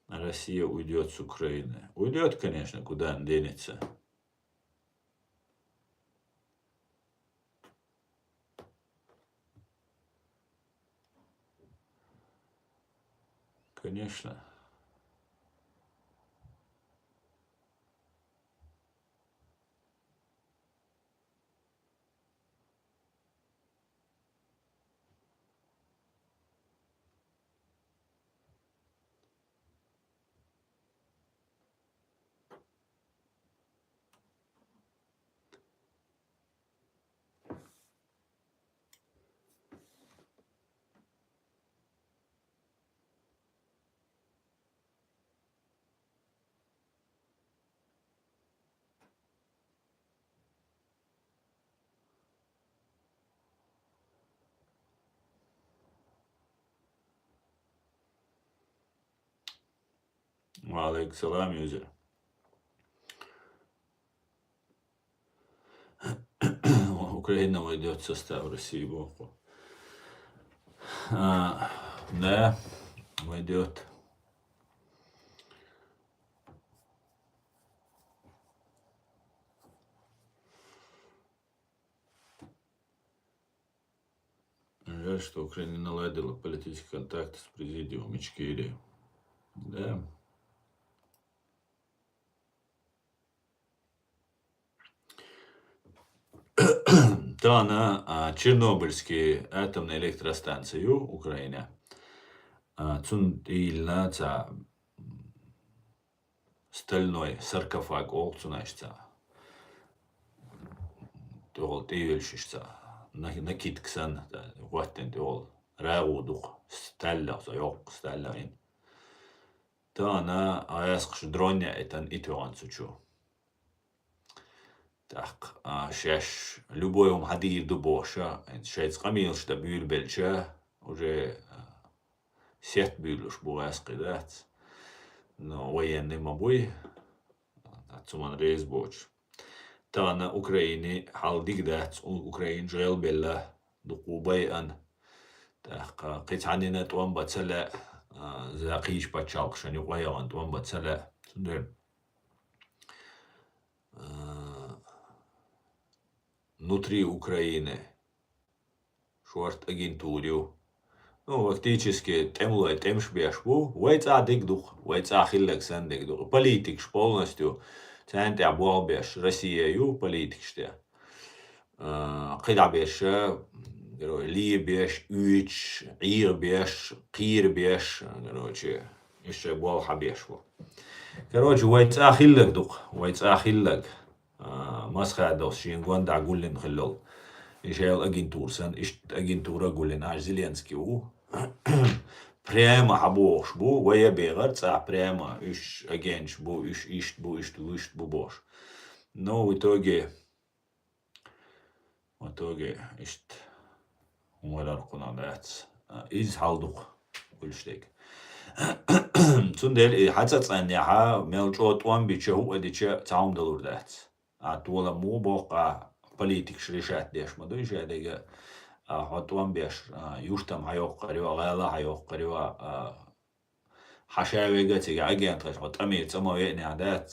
Россия уйдет с Украины. Уйдет, конечно, куда он денется. Конечно. Валейк салам, юзер. Украина войдет в состав России Богу. Да, войдет. Жаль, что Украина не наладила политические контакты с президиумом Ичкерии. Да. Та на Чернобыльские атомные электростанции Украина. Цун ильна стальной саркофаг олцунашца. Тол тивельшишца. Накитксан ваттен тол рагудук сталла yok сталлаин. Та на аясқш дроня этан итвансучу. Так, шеш любой хадир до боша, шец камил что бюльбельча уже сет бюлюш буаскидат. Но военный мабуй, отцуман рейс боч. تانا أوكرايني حال ديجدات أوكراين جيل بلا دقوبي أن قيت عنينا توان بتسلا زاقيش بتشالق شان يقويا أن توان بتسلا سندر внутри Украины шорт агентурио. Ну, фактически, темлой темш бешбу, вайца дигдух, вайца хиллек сен дигдух. Политикш полностью, цент я буал беш, Россия ю политикште. Қида беш, ли беш, үч, ир беш, қир беш, короче, еще буал хабешбу. Короче, вайца хиллек дух, вайца хиллек. مسخادوس شين غوندا غولين خلول إيشيل أجنتور سن إيش أجنتورا غولين عج زيلينسكي و بريما حبوش بو ويا بيغر تسع بريما إيش أجنش بو إيش إيش بو إيش بو بوش نو وتوجي إيش ولا القناعات إيز حالدوق كل شيء تندل حتى أن يها ملجوت وان بيشهو أديشة تعاون دلوردات أتولا مو بقى политикш решать деш мадой жадега хотван беш юштам хайоқ қарива ғайла хайоқ қарива хашавега тига агент хаш хотами цамаве неадат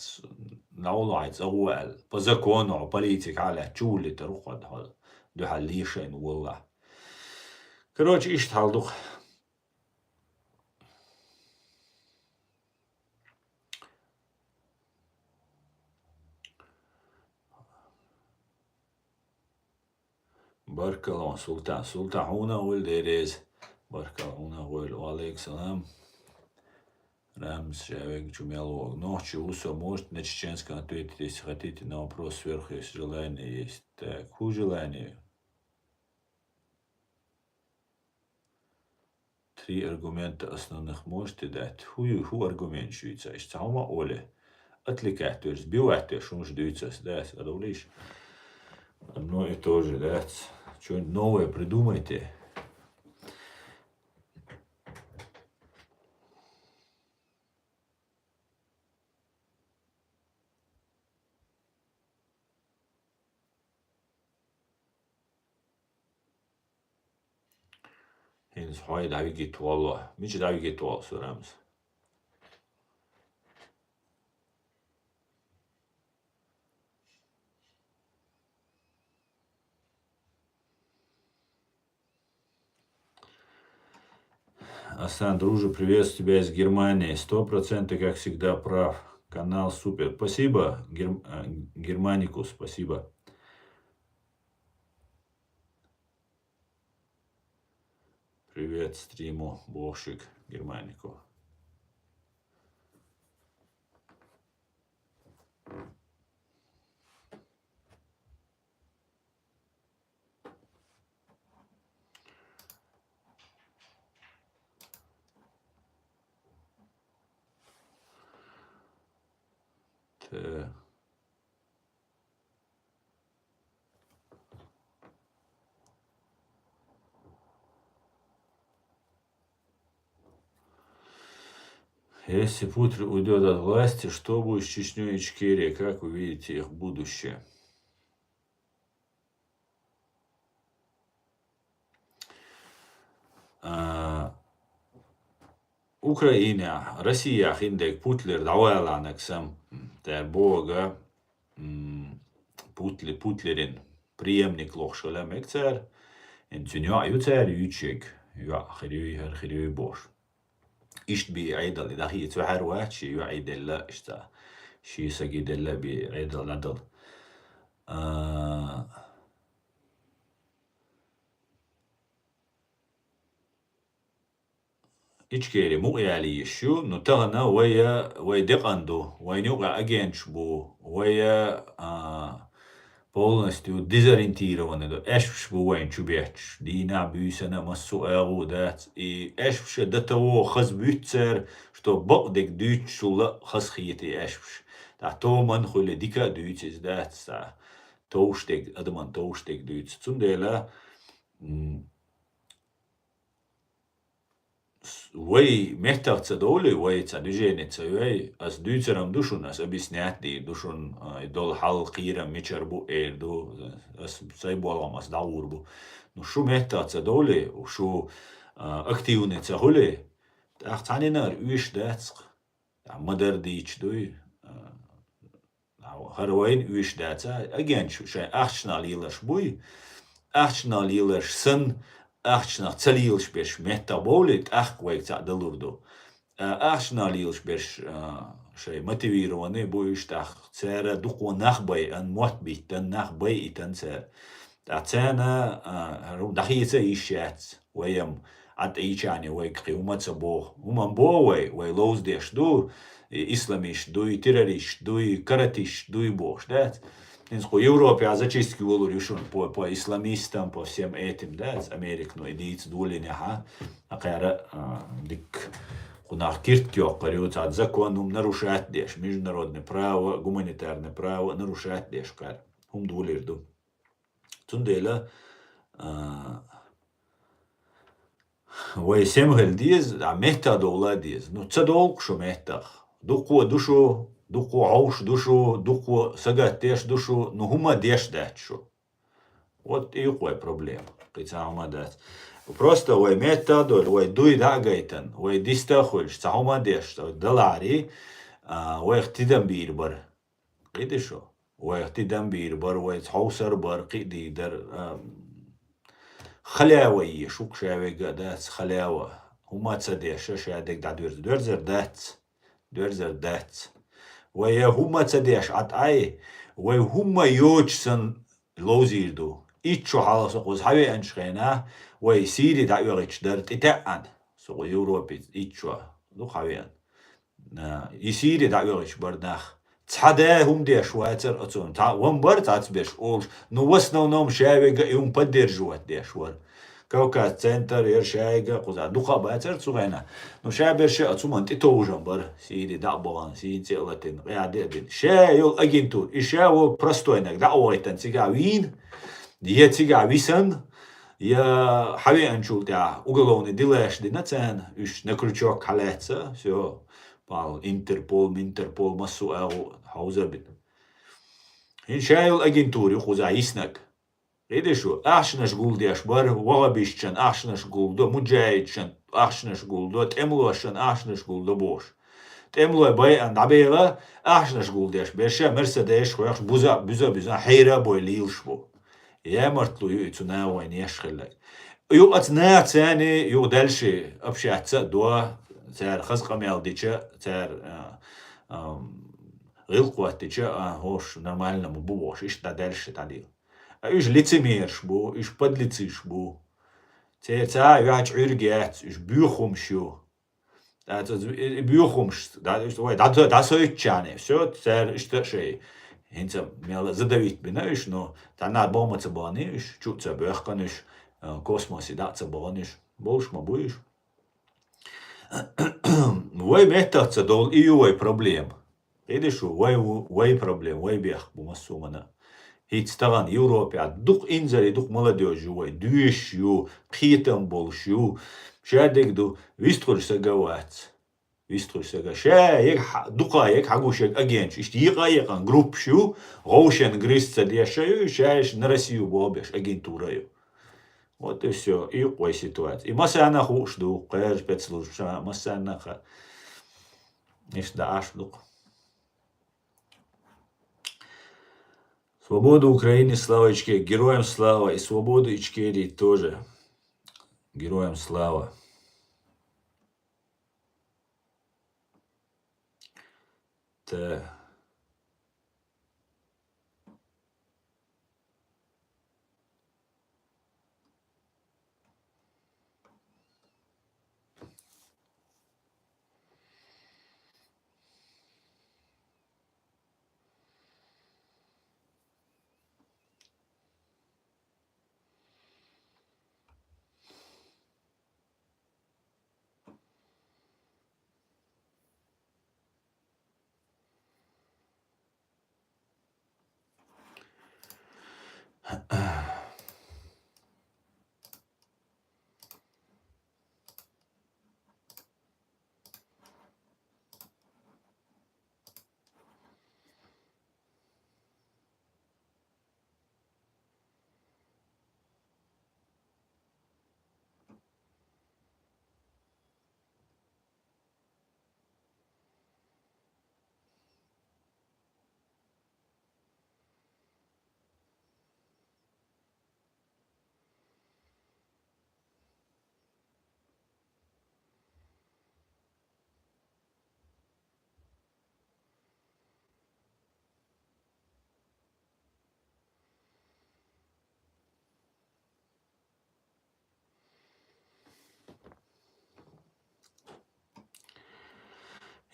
наулай цауал по закону политик على чули труқад хал духалишен والله короче иш талдух بارك الله سلطان هنا والديريز بارك الله هنا وعليك سلام Рамс Шавек Чумелов. Ночью Усо может на чеченском ответить, если хотите, на вопрос сверху, если желание есть. Так, ху желание. 3 аргумента основных можете дать. Ху аргумент швейцарский. Сама Оля. Отвлекать, то есть сбивать, что он ждется, да, задавлишь. Одно и то же, да. Что-нибудь новое придумайте. Henüz hayır davi git valla. Miç davi git valla sorarız. Асан, друже, приветствую тебя из Германии. 100% как всегда прав. Канал супер. Спасибо, Германику, спасибо. Привет стриму, Бошик, Германику. Если Путин уйдет от власти, что будет с Чечней и Ичкерией? Как вы видите их будущее? Украина, Россия, хиндек, Путлер, давайланек сам, der Бога, Putlерин, преемник лохшалем экцер, энтюня ютер ючек, хирюй бош. إيش بعيد اللي دخيل تحر واتشي يعيد الله إشتا شي سجد الله بعيد العدل إيش كيري مو يالي شو نتغنى ويا دقندو وين يوقع أجنش بو ويا полностью дезориентированы. Эшвш бувайн чубеч, дина бюсена массу эрудат, и эшвш до того хазбютцер, что багдек дюч шула хасхиети эшвш. Да то ман хули дика дюцис дат, да тоуштек, адаман тоуштек дюц. Цундела Вой мехтавца доли, вой ца движеница, вой ас дюцерам душун, ас объяснять душун идол хал кирам мичарбу эрду, ас сайболам ас даурбу. Ну шу мехтавца доли, шу активница хули, ах цанинар уиш дацк, мадер дич дуй, харвайн уиш даца, аген шу шай ахчнал илаш буй, ахчнал илаш сын, ахчнал цалилш беш мехтаболит, ах квейк ца далурду. Ахчнал илш беш шай мотивированный буйш тах, цера духу нахбай, ан мотбит, тан нахбай и тан цер. Цена дахица ищец, ваям от ичани, вай криумаца бог. Уман бовай, вай лоуздеш ду, исламиш, ду и террорист, ду и каратиш, ду и бог, да? В Европе а зачистки волу решен по исламистам, по всем этим, да, Америк, ну, идите дулине, а кара дик кунах кирткёк, париот от законом нарушать деш, международное право, гуманитарное право нарушать деш, кар, дулирду. Цундела, вай семгел диез, а мехта доула диез, ну, цадолк шо мехтах, дуку ауш душу, дуку сагат теш душу, ну хума деш дачу. Вот и какой проблема. Просто вай методоль, вай дуй дагайтан, вай дистахульш, цахума деш, далари, вай хтидам бирбар. Киди шо? Вай хтидам бирбар, вай цхаусар бар, киди дар халява yi, шук шавега дац халява. Хума цадеша, шадек да дверзер дац. Вай хума цадеш ат ай, вай хума йочсан лозирду. Ичо халаса коз хаве аншхена, вай сири да йорич дарт итаан. So Европе ичо, ну хаве. И сири да йорич бардах. Цаде хум деш вайцер ацун. Та вон бар тац беш олш. Ну в основном шавега и поддерживать деш вар. Кавказ центр ершайга куза духа байцер цугайна. Ну шаберше ацуман титоужан бар. Сири да балан, сири целатин, рядедин. Шайол агентур. И шайол простойнак да ойтан цига вин. Я цига висан. Я хаве анчул тя уголовный делаешь динацен. Уж на крючок халеца. Все. Пал Интерпол массу хаузабит. И шайол агентур куза иснак. Видишь, ахшнаш гулдеш бар, вагабишчан, ахшнаш гулдо, муджаидчан, ахшнаш гулдо, темлошан, ахшнаш гулдо бош. Темлой бай андабега, ахшнаш гулдеш, беша мерседеш, хуяш буза, хейра бой лилшбо. Я мартлу юйцуна вой нешхеллак. Ю атна цани, ю дальше общаться до цар хазкамял дича, цар гилкватича, хош нормально бубош, ишта дальше тадил. Иш лицемерш бу, иш подлециш бу. Ца яч ургец, иш бюхумшу. Это бюхумш, да соичане. Все, цер что шей. Хинца мела задавить бинаш, но та на бома цабаниш, чуца бехканиш, космосе да цабаниш. Больш ма буиш. Вой метаца дол и вой проблем. Видишь, вой проблем, вой бех бумасумана. Хитстаган Европе дух инзари дух молодежи вой дуешью хитам болшью шадегду виструльса гавац виструльса га ша духа як хагушек агенч ишти якан группшу роушен грисца дешаю шаеш на Россию бобеш агентурою. Вот и все. И какой ситуация. И масана хушду, кэр спецслужба, масана ха. Ишда ашдук. Свободу Украине, слава Ичкерии, героям слава, и свободу Ичкерии тоже, героям слава. Та.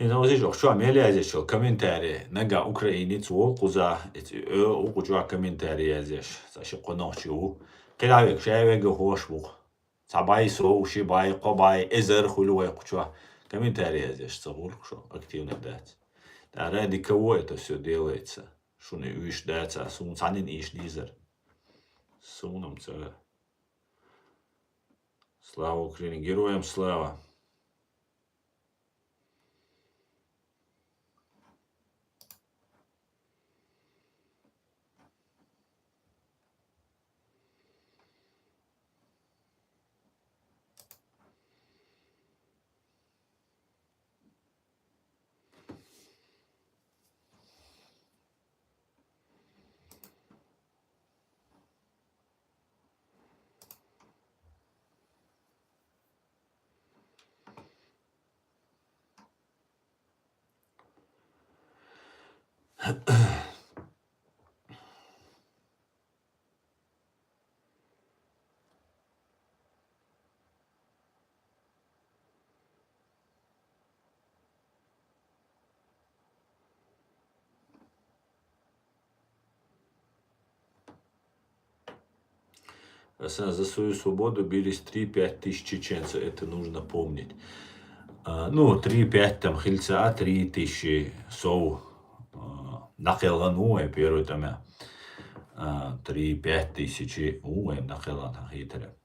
Inauzijo, что мелязиш, комментарии, нага украинец, о, куза, о, куча комментарии язиш, саши конохчу, килавик, шавик, хошбух, сабай соу, шибай, кобай, эзер, хулюй, куча, комментарии язиш, сагул, что активно дать. Да, ради кого это все делается? Что не уж дается, сун санин иш дизер. Суном цара. Слава Украине, героям слава. За свою свободу бились 3-5 тысяч чеченцев, это нужно помнить. Ну, 3-5 там хильца, 3 тысячи сов нахелану, первый там 3-5 тысячи, нахелан хитре.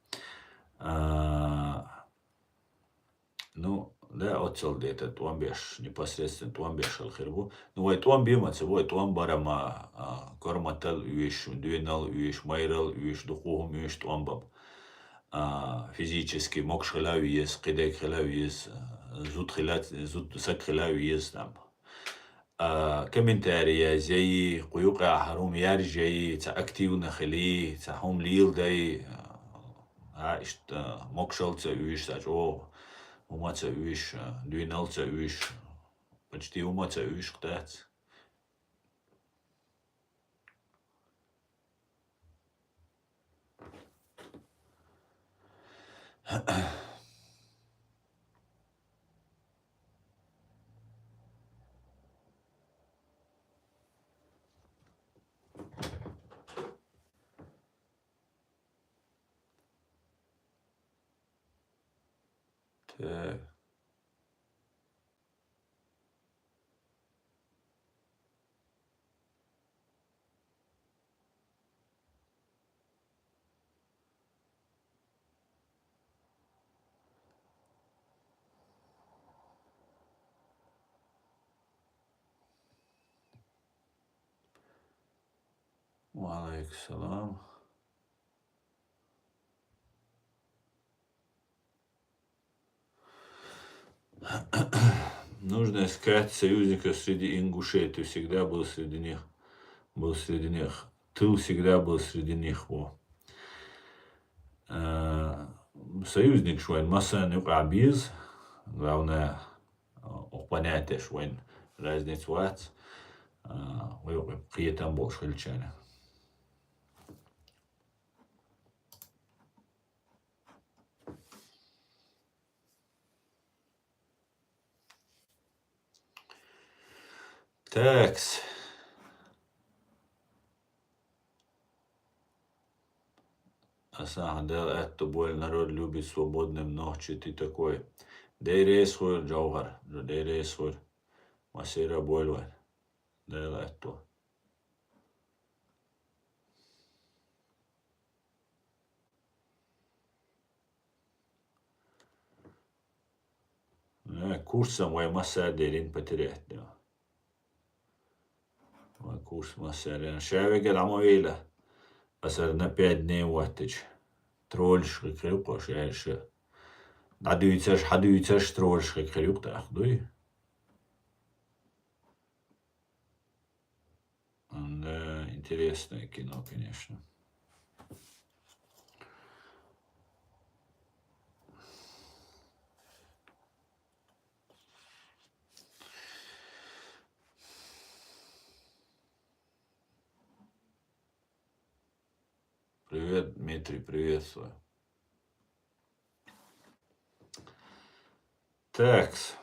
Ну, да, отцел где-то туамбеш, непосредственно туамбеш алхирбу. Ну, вот туамбимацы, вот туамбарама, корматал уиш, дуинал уиш, майрал уиш, духовым уиш туамбам. Физически мог хилавиес, кидек хилавиес, зуд хилат, зуд сак хилавиес там. Комментарии, зей, куюка, харум яржей, ца активно хили, ца хом лил дай, ишт мог шалца уиш, сач, о, умаца уиш, дуиналца уиш, почти умаца уиш ктац. Так. Валейкум салам. Нужно искать союзников среди ингушей. Ты всегда был среди них. Был среди них. Ты всегда был среди них. Во. Союзник швайн масса нюкабиз. Главное понятие швайн разницу ват. Вы там больше хельчане. Такс. Асахдел, это боль, народ любит свободным ночи, ты такой. Дейрес хуй, джаугар, дейрес хуй. Масира боль, дейла это. Курсом вай масса делин потерять, да. Курс масса делин. Шавигер амоила. Асар на 5 дней ваттич. Трольш крюк, шайше. Хадуицаш трольш крюк, так, дуй. Да, интересное кино, конечно. Привет, Дмитрий, приветствую. Такс.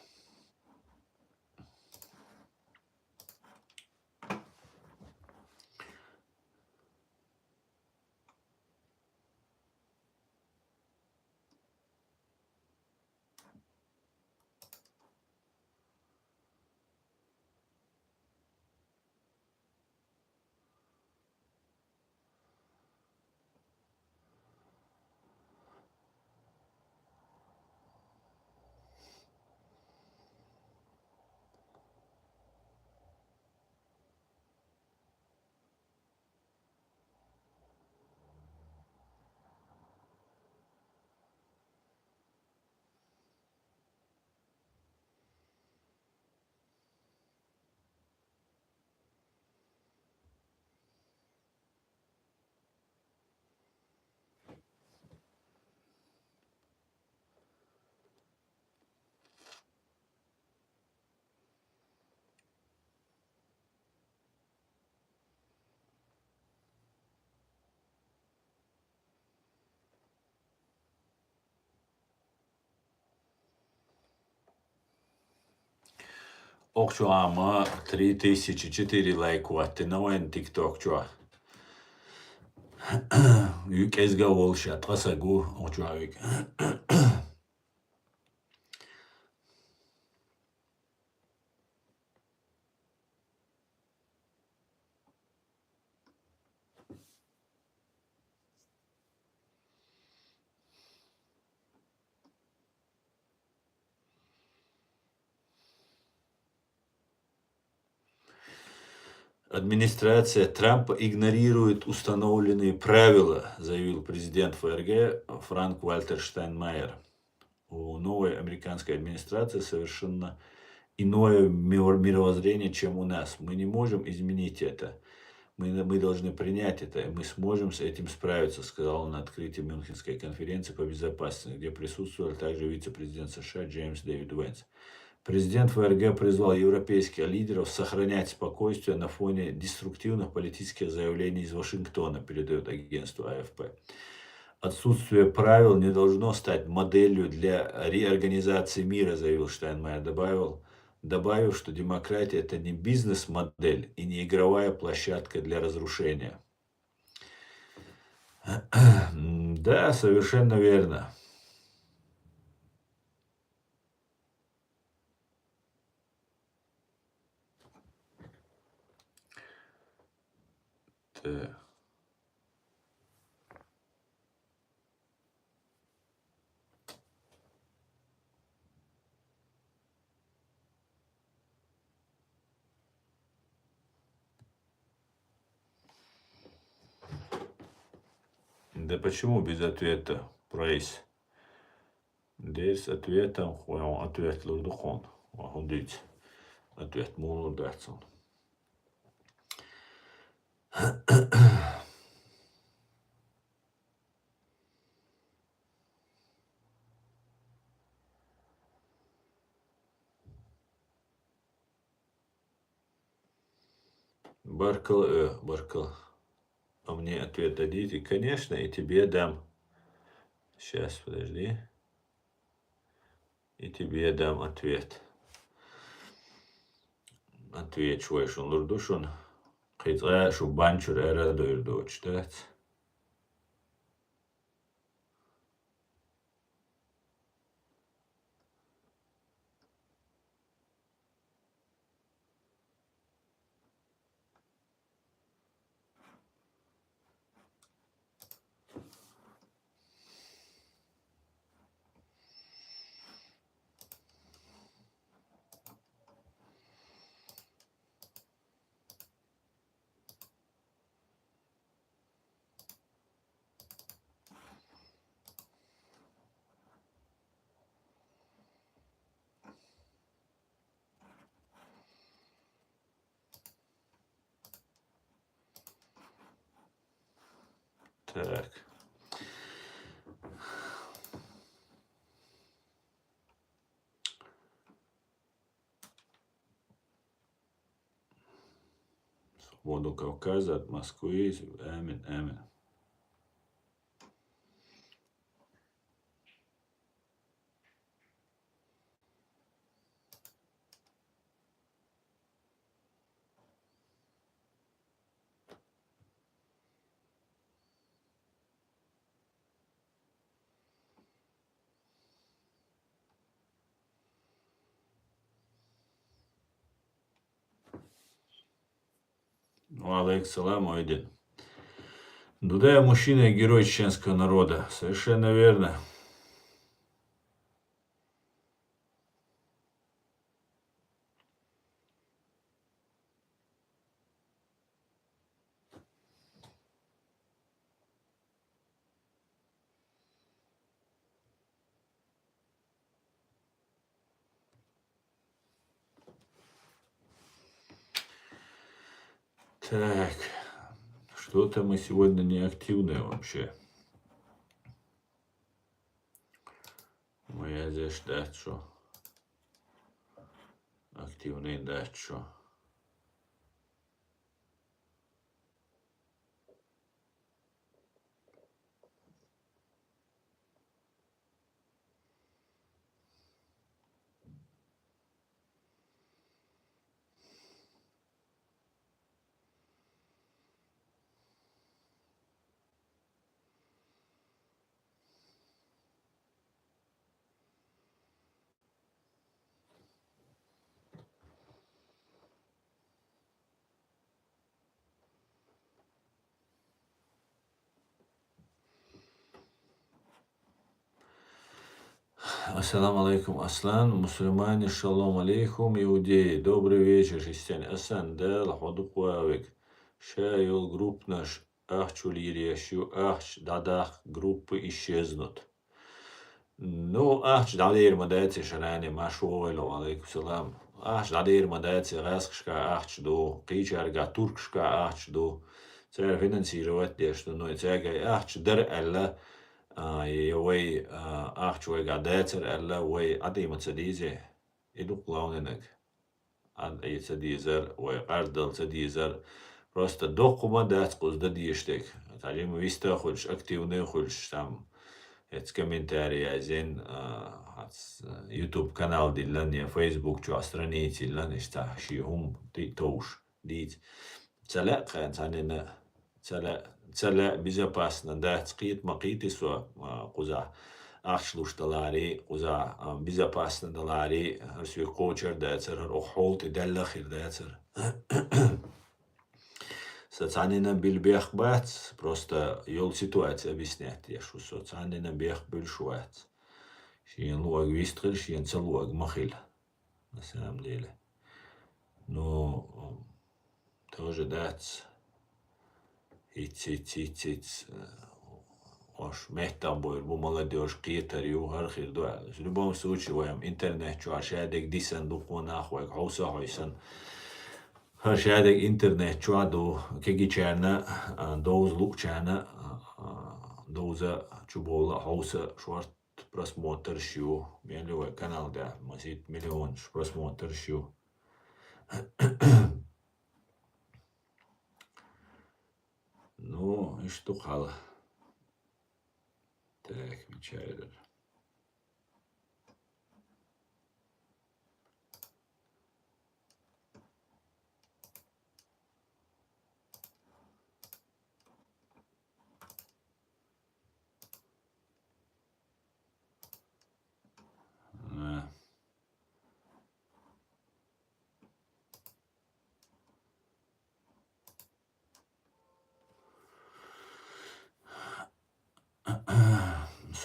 Okçu ama 3004 lajkotti noin TikTok-čua. Yük ezga volšat, pasagu očuavik. Администрация Трампа игнорирует установленные правила, заявил президент ФРГ Франк-Вальтер Штайнмайер. У новой американской администрации совершенно иное мировоззрение, чем у нас. Мы не можем изменить это. Мы должны принять это, и мы сможем с этим справиться, сказал он на открытии Мюнхенской конференции по безопасности, где присутствовал также вице-президент США Джеймс Дэвид Венс. Президент ФРГ призвал европейских лидеров сохранять спокойствие на фоне деструктивных политических заявлений из Вашингтона, передает агентство АФП. Отсутствие правил не должно стать моделью для реорганизации мира, заявил Штайнмайер, добавив, что демократия – это не бизнес-модель и не игровая площадка для разрушения. Да, совершенно верно. Так. Да почему без ответа, Прайс? Здесь ответом, ответ Лурдухон. Дивіться, ответ Мулудацон. Баркал. А мне ответ дадите? Конечно, и тебе дам. Сейчас, подожди. И тебе дам ответ. Ответ швейшун лурдушун. Қитға шубанчур эра дойрду чтать. Так. Свободу Кавказа от Москвы. Амин. Алейкум один. Дуда я мужчина и герой чеченского народа. Совершенно верно. Так. Что-то мы сегодня не активные вообще. Я здесь ждать, что активный дать, что. Ассаламу алейкум, Аслан, мусульмане, шалом алейкум, иудеи, добрый вечер, христиане. Асан, дел, ходукуавик, шайол групп наш, ахчу лириашу, ахч, дадах, группы исчезнут. Ну, ахч, дадир мадайцы, шарани, машуойло, алейкум салам. Ахч, дадир мадайцы, раскшка, ахч, ду, кичарга, туркшка, ахч, ду. Царь финансировать, что, ну, и царь, ахч, дар, алла, يوي أخ شوي قاداتر ألا وي عدي متسديزي إدو قلاونينك عد أي تسديزر وي قردل تسديزر просто доқума дать قوز дадиштек تعليم виста خلش активный خلش там эц комментарии азен YouTube канал диллан Facebook чу страницы диллан ишта шиум ты тоуш дит цалак цанина цаля безопасно, да, цкит макити со куза ахшлуш далари, куза безопасно далари, арсви кочер дайцер, охолт и даллахир дайцер. Социально бильбех бац, просто ёл ситуация объяснять, я шу социально бех бильшуац. Шиен луаг вистрель, шиен целуаг махиль, на самом деле. Ну, тоже дать. Иц, ош мехтам бойр, бу молодежь, китарью, хархир дуа. В любом случае, воем интернет, чу ашадек дисан духу нахуй, хауса хойсан. Ашадек интернет, чу аду, кеги чана, доуз лук чана, доуза чубола, хауса, шварт просмотр щу. Мелевой канал, да, масит миллион просмотр щу. Ну, и что хала? Так, мечайдер.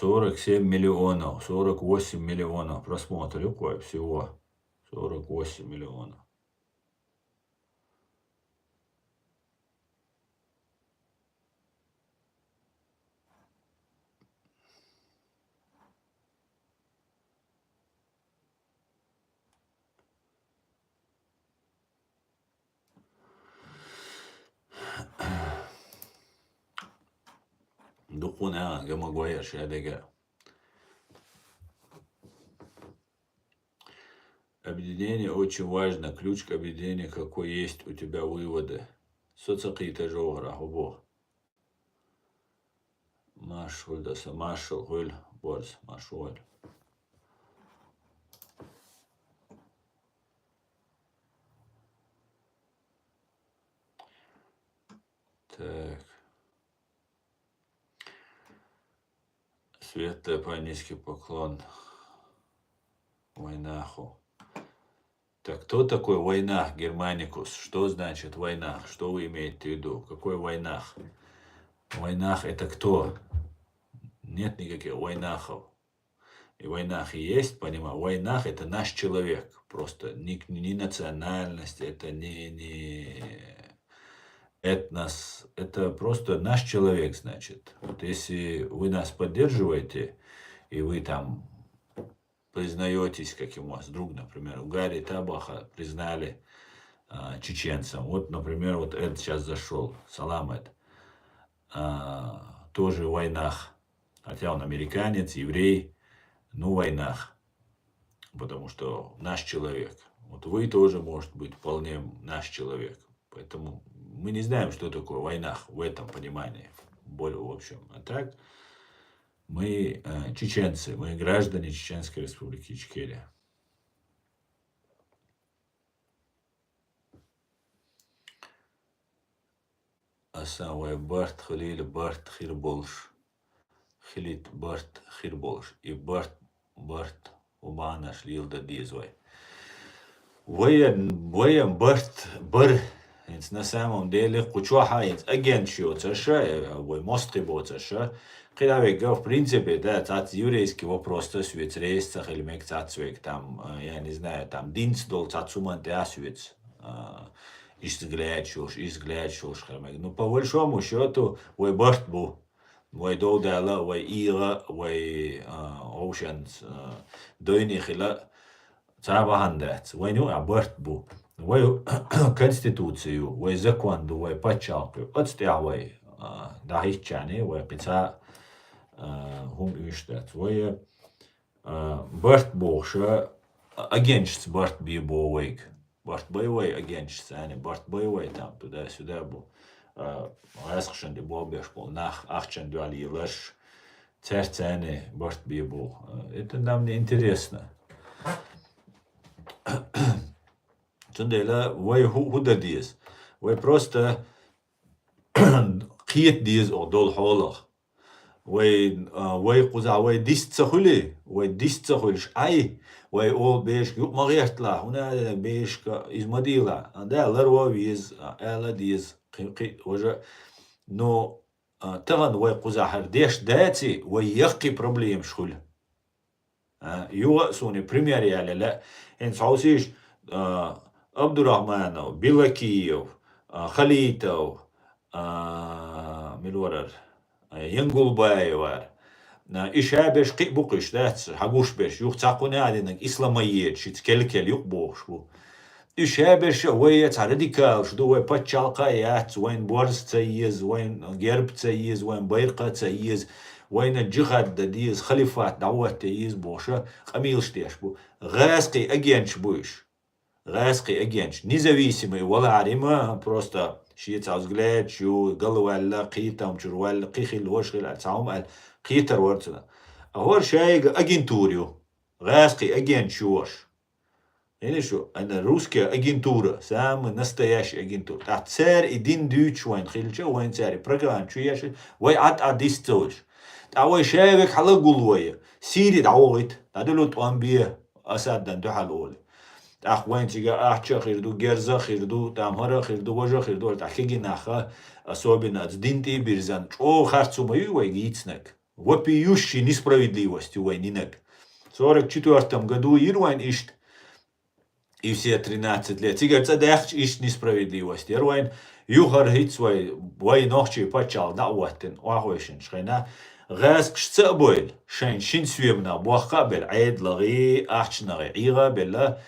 $47 миллионов, 48 миллионов просмотров, всего 48 миллионов. Духуна, гамагуая, шадега. Объединение очень важно. Ключ к объединению, какой есть у тебя выводы. Соцакита жогра, хубо. Машуль, даса, машул, хуль, борс, машуль. Так. Светлый по-низкий поклон. Войнаху. Так кто такой войнах, Германикус? Что значит войнах? Что вы имеете в виду? Какой войнах? Войнах это кто? Нет никаких войнахов. И войнах и есть, понимаю. Войнах это наш человек. Просто не национальность, это не этнос. Это просто наш человек, значит. Вот если вы нас поддерживаете, и вы там признаетесь, каким у вас друг, например, у Гарри Табаха признали чеченцам. Вот, например, вот Эд сейчас зашел, Салам Эд, тоже в войнах, хотя он американец, еврей, ну, в войнах, потому что наш человек. Вот вы тоже, может быть, вполне наш человек. Поэтому мы не знаем, что такое война в этом понимании, более в общем. А так, мы чеченцы, мы граждане Чеченской Республики Ичкерия. Асавай Барт Халиль Барт Хирболш. Хилит Барт Хирболш. И Барт Убана Шлилда Дизвай. Воен Барт Бар на самом деле кучуаха агентшиоца ша, ой, мострибоца ша. Когда в принципе, да, тот еврейский вопрос, то свет рейсцах или мекцацвек, там, я не знаю, там, динстол, цацуман, теасвец, изглядшуш, ну, по большому счету, ой, борт был, ой, доудала, ой, ира, ой, оушенс, дойнихила, цабахандец, ой, ну, а борт был. Ой, конституцию, ой, закон, ой, почалку, отстявай, да, хищане, ой, пица, штат. Ой, борт больше, агентство борт боевик, борт боевой агентство, а не борт боевой там туда-сюда был. Расхшен де бобеш был, нах ахчен дуали лаш, церцане борт был. Это нам не интересно. Цундела, ой, худа диз, ой, просто خيط ديز أو دول حولخ وي قزع وي ديست سخولي وي ديست سخولش أي وي أول بيش يوم ما غيرت لا هنا بيش إزمديلا ده لروا بيز ألا ديز قي وجه نو تغن وي قزع هرديش داتي وي يقي بروبليم شخول يو سوني بريميري على لا إن سعوسيش عبد الرحمن بيلاكيو خليتو ملورر ينقلباي وار إشابش قي بقش داتس حقوش بش يوخ تاقوني عدنك إسلاميات شيت كل يوخ بوش بو إشابش ويت راديكال شدو وي باتشالقايات وين بورس تسيز وين جرب تسيز وين بيرقة تسيز وين الجهاد ديز خليفات دعوات تيز بوشا قميل شتيش بو غاسقي أجينش بوش غاسقي أجينش نزависимый ولا عريمة просто شيت عزقلات شو قلوا على قيتهم شروال قيخل وشغل أتسعهم على قيتر ورتنا أهور شايق أجنتوريو غاسقي أجن شوش يعني شو أنا روسكا أجنتورة سام настоящий أجنتور تحت سار إدين دوتش وين خيلشة وين ساري برقان شو ياش وي عديستوش تعوي شايق حلا قلوية سيري دعويت تعدلو توانبيه أساد دان دو حلولي وين تيجا أحشا خيردو جرزا خيردو تامهرا خيردو وجا خيردو تحكي ناخا особенно динти бирзан о харцумаю вай гицнак вопиющей несправедливостью войнинок. В 44 году Ирвайн ишт и все 13 лет. Тигар цадах ишт несправедливость. Ирвайн юхар хитсвай вай нохчи пачал дауаттен вахойшин шхайна غاز قشتقبل شين شين سويمنا بوخابل عيد لغي أحشنغي عيغا بلا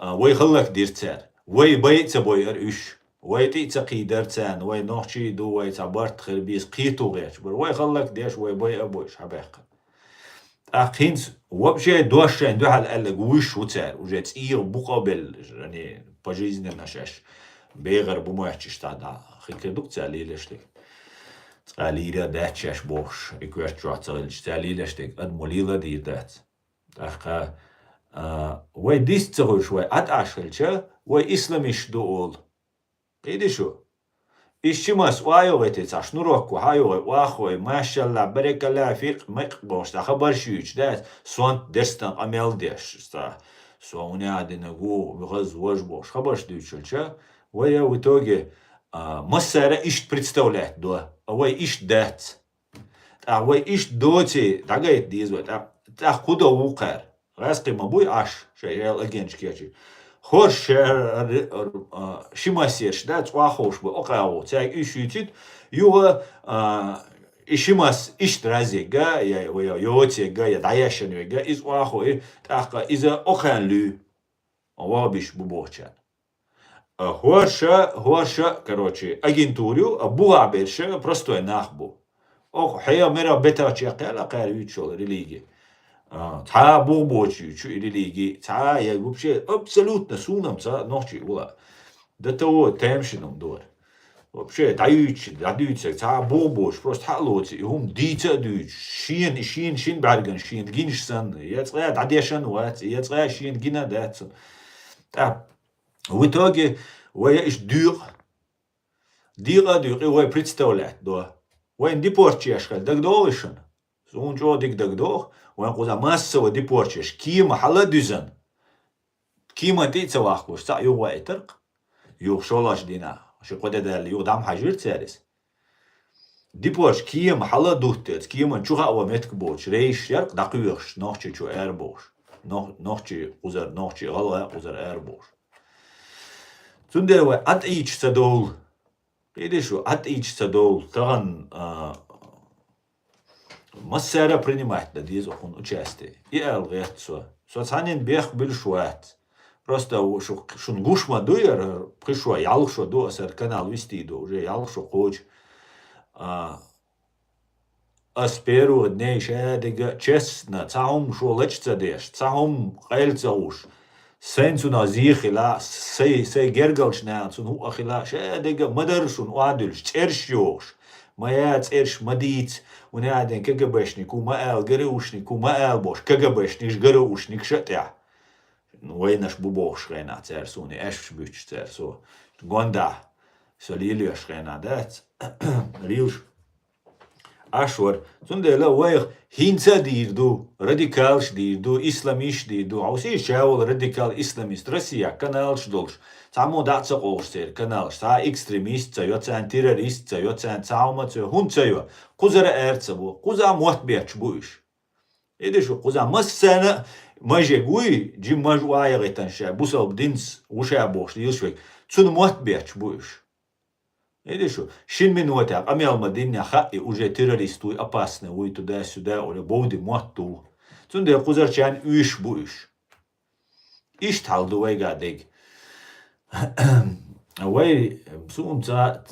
وي خلق ديرتان وي بيت بوي أرئيش وي تيتا قيدرتان وي نوحشي دو وي تعبرت خربيز قيتو غيش بر وي خلق ديش وي بوي أبويش حباقا أخينس وبشي دوشين دو حال ألق ويش وتار وجيت إيغ بقابل يعني بجيزنا نشاش بيغر بموحشيش تادا خيكر دوك تاليلشتك تاليلا داتشاش بوش إكوش جواتاليش تاليلشتك أدموليلا دير دات أخا وي ديستغوش وي أتعشلشا وي إسلاميش دوول قيدي شو إشتماس وايوغيتي تاشنوروكو هايوغي واخوي ما شاء الله بريك الله فيق مقبوش تا خبر شويش دات سوانت دستان أميل ديش ستا سواني عدنا قو بغز وجبوش خبرش دوشلشا وي ويتوغي مسارة إشت представляет до وي إشت دات وي إشت دوتي داغايت ديزوي تا خدا وقر غاسقي مبوي عش شايل أجنش كياتي خورش شماسيش دات واخوش بو أقاو تاك إشيتيت يوغا إشماس إشت رازيغا يا ويا يوتيغا يا داياشنوغا إز واخوي تاقا إذا أقان لو وابيش ببوچان هورشا короче агентурю бугаберша простой нахбу ох хая мера бетачи قال قال شو религия تا بوبوچي شو религии تا я вообще абсолютно сунам за ночи ула до того темшином дор вообще даются та бобош просто халоти هم ديتا دوч شين барган шин гиншсан я цая дадешан ват я цая шин гина датс та в итоге ويا إيش دير ويا представляет да وين депортчи أشكال دقدوشن سون جو دقدوخ وين قوزا массово депортчиш كيما حلا دوزن كيما تيتسا واخوش تا يو وايترق يو شولاش دينا شقودة دال يقدام حجر تسارس ديبوش كيم حلا دوتت كيم تشوها ومتك بوش ريش يرق دقيقش نوخشي تشو اربوش نوخشي وزر نوخشي غلا وزر اربوش تندر ات ايش تدول видишь ат ايش تدول طبعا مسارة принимать да диз он участие и алгет соцанин бех бильшуат просто шун гушма дуер пришло ялшо до сер канал вести до уже ялшо хоч аспиру дней шедига честно цаум шо лечца деш цаум қайлцауш сенсуна зихила сей гергалшна цун хуахила шедига мадаршун уадулш чершьош моя церш мадиц ونادين كجبشنيك وما قال جروشنيك وما قال بوش كجبشنيش جروشنيك شتى وينش بوبوش غينا ترسوني اش بيش ترسو غوندا سوليليش غينا دات ريوش اشور تندلا ويغ هينسا ديردو راديكالش ديردو اسلاميش ديردو عوسي شاول راديكال اسلاميست روسيا каналш долш Само датса олштер каналш та экстремист цайоцан террорист цайоцан цаума цай хун цайо кузара эрцабу куза мот беч буиш эдешу куза массана мажегуи джим мажуая ретанша бусал динс уша бош лилшвек цун мот беч буиш эдешу шин минута амел мадиння хаи уже террористу опасны уй туда-сюда оля боуди мотту цун де кузарчан уиш буиш иш талду вайгадег away sum ta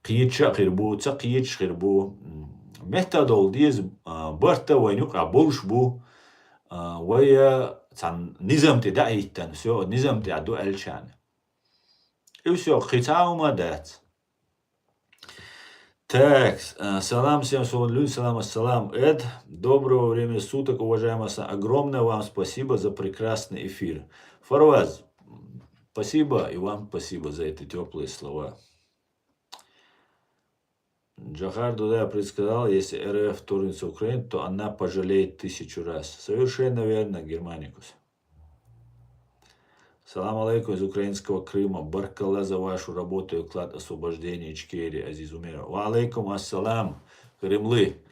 qiycha qirbu ta qiych qirbu metodol diz barta waynu qabulsh bu waya tan nizam te daitan so nizam te adu alchan все qitauma dat так салам всем людям салам ассалам Эд доброго времени суток уважаемый огромное вам спасибо за прекрасный эфир Фарваз спасибо и вам спасибо за эти теплые слова. Джахар Дудай предсказал, если РФ вторгнется в Украину, то она пожалеет 1000 раз. Совершенно верно, Германикус. Салам алейкум из украинского Крыма. Баркалла за вашу работу и вклад освобождения Ичкерии, Азиз Умеров. Ва алейкум ассалам, Кремлы.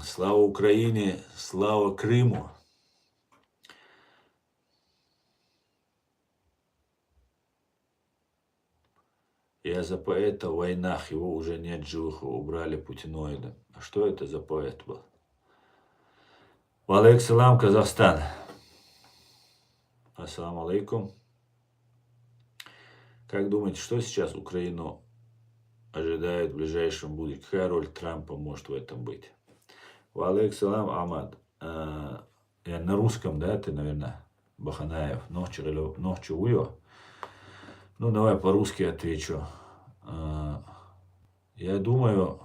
Слава Украине, слава Крыму. Я за поэта в войнах, его уже нет живых, убрали путиноида. А что это за поэт был? Валейк салам, Казахстан. Ассаламу алейкум. Как думаете, что сейчас Украину ожидает в ближайшем будущем? Какая роль Трампа может в этом быть? Валейк салам, Ахмад. Я на русском, да, ты, наверное, Баханаев. Ночью уё. Ну, давай по-русски отвечу. Я думаю,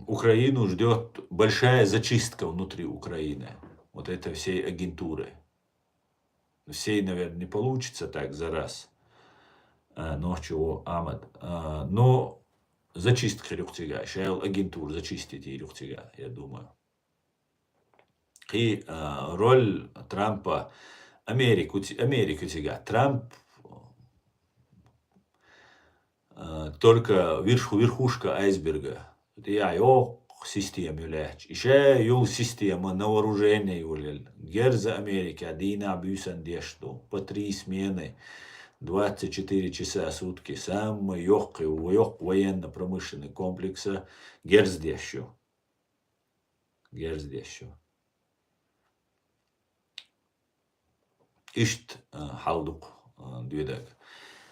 Украину ждет большая зачистка внутри Украины. Вот это всей агентуры. Всей, наверное, не получится так за раз. Ночью Амад. Но зачистка Рюхтига. Шайл агентур зачистить Рюхтига, я думаю. И роль Трампа Америка тяга. Трамп только верхушка айсберга. Я его систему лечь. Еще юл система на вооружение юлил. Герза Америки Адина бюсан дешто. По 3 смены. 24 часа в сутки. Самый легкий военно-промышленный комплекс. Герз дешто. Ишт халдук дведак.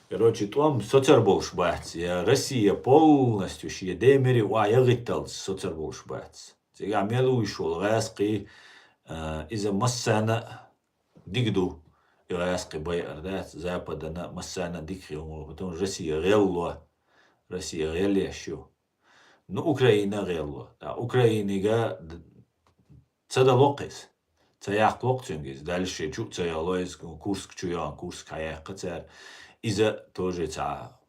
Короче, там соцерболш бац. Россия полностью шиедемери уаягитал соцерболш бац. Сега мелу ишол гасқи иза массана дигду. И гасқи байардат западана массана дикхиому. Потом Россия гелло. Россия геллешо. Ну, Украина гелло. Украинига цадалокис. Цаяк локцюнгис, дальше чук цаялоис, Курск чуян, Курск хаяк кацар, иза тоже ца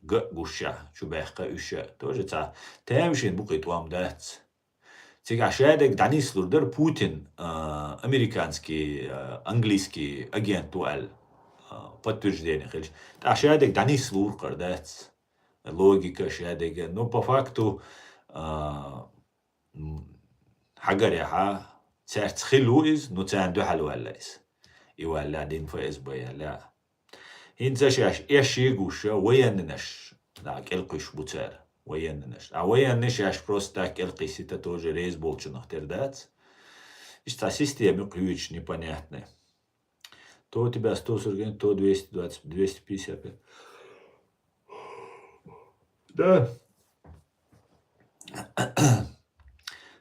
гуша, чубехка уша, тоже ца. Темшин букет вам дац. Сега шедек Данис Лурдер Путин, американский, английский агент туал. подтверждение. А шадик да не слуркар, да, логика шадик. Но по факту حجر ساعت خلوز نتاندو حلو هلايس يولا دين فايز بيا لا هنزا شاش ايش يقوشا ويننش داك القيش بوتار ويننش ويننش اش просто القيس это тоже рейс болчу нахтердать что система ключ непонятная то у тебя 140 то 220 255 да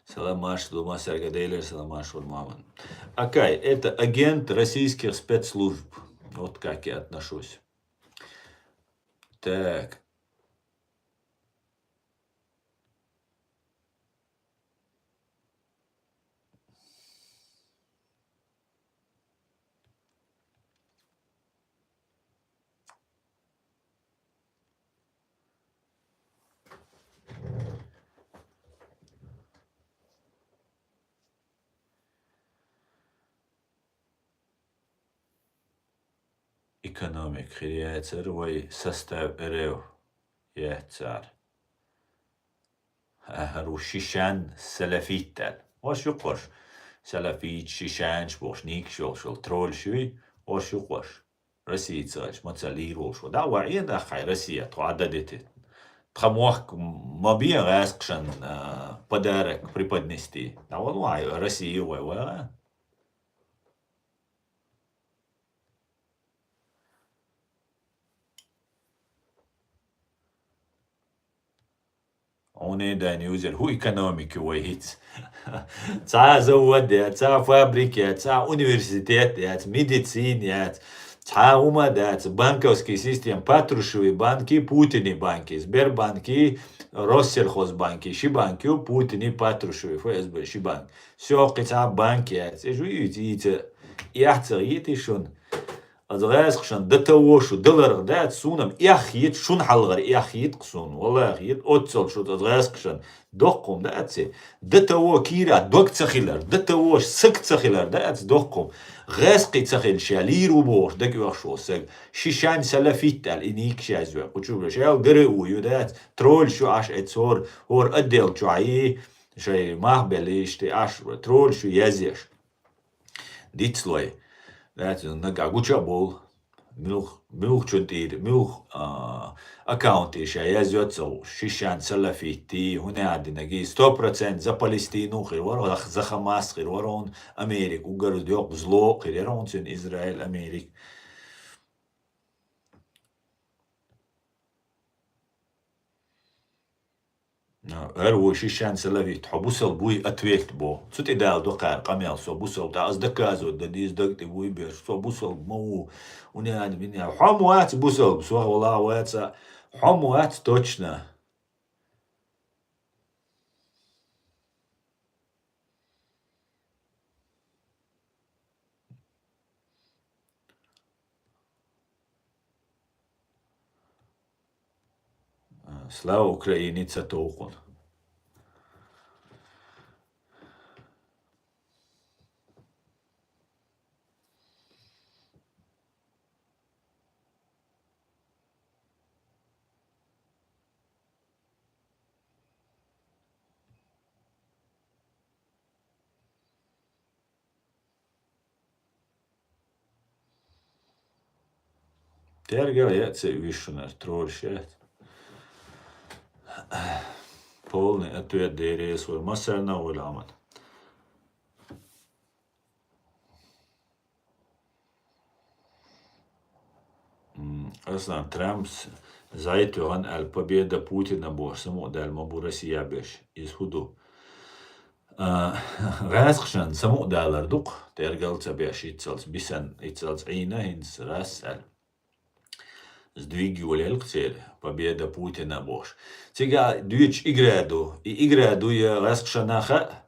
Саламаш, Дума, Саргадейлер, Саламаш, Урмаман. Акай, это агент российских спецслужб. Вот как я отношусь. Так. Экономик, хирияцер, вой состав РФ, яцар. Рушишан салафиттал. Ош юқош. Салафит, шишанш, бошник, шол, тролль, шуй, ош юқош. Россия царш, мацалир, ош. Да, ваия, да, хай, Россия, туададете. Тхамуах мобия раскшан подарок преподнести. Да, вот, Россия, вай. Он да ньюзер, ху экономики вайхиц. Ца заводы, ца фабрики, ца университеты, медицины, ца умада, банковский систем, патрушевые банки, Путини банки, Сбербанки, Россельхозбанки, Шибанки, Путини, патрушевые, ФСБ, Шибанк. Все, ца банки, яхцер, шун. أزغاسخشان دتوشو دلر دات سونم إخيت شون حلغر إخيت قصون والله إخيت أتصل شو أزغاسخشان دقم داتسي دتو كيرا دوك تخيلر دتوش سك تخيلر دات دقم غاسقي تخيل شالير وبوش دك يوشو سك شيشان سلافيت الإنيك شازوا قشوف شاو درقو يودات ترول شو عش اتصور هور أدل شو عيه شيء مهبليش تي عش ترول شو يزيش ديتسلوي Dat is een gaguchabol, milch chuntir, milch account is ja zo, Shishan Salafiti, hunad nagi 100% za Palestinu khir waro za Hamas khir waron Amerik ugar diok zlo khir yaron sin Israel Amerik. هرو شيشان سلافيت حبوسل بوي اتويت بو سوتي دال دوقار قميل سو بوسل تا ازدكازو دديز دقتي بوي بيش سو بوسل مو وني مني حموات بوسل سو والله وات حموات точно Слава Украине цатоукун. Тергел яце вишунер трольшет. Полный ответ ДРС свой мастерна уламат. Аслан Трампс заитван аль победа Путина бош саму дал мабу Россия беш из худу. Расхшан саму далар дук тергал цабяш ицалс бисан ицалс айна хинс расал. Сдвиги улелкцель, победа Путина бош. Сега дюч играду я расхшанаха,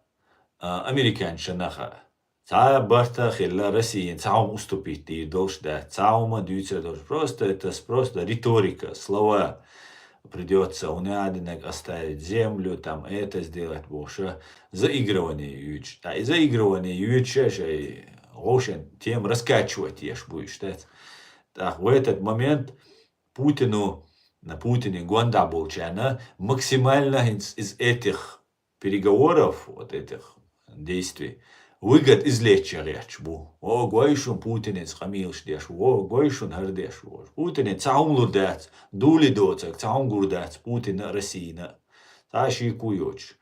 американшанаха. Ца барта хилла Россия, цаум уступить и должь да, цаума дюйца должь. Просто это просто риторика, слова. Придется унядинок оставить землю, там это сделать боша. Заигрывание юч. Да, и заигрывание юча же, ошен, тем раскачивать ешь будешь, да. Так, в этот момент на Путине Гуанда Болчана максимально из этих переговоров, вот этих действий, выгод извлечь речбу. О, гойшун Путинец хамилш деш, о, гойшун хардеш. Путинец цаумлур дец, дули доцек, цаумгур дец, Путин Россия. Таши куёч.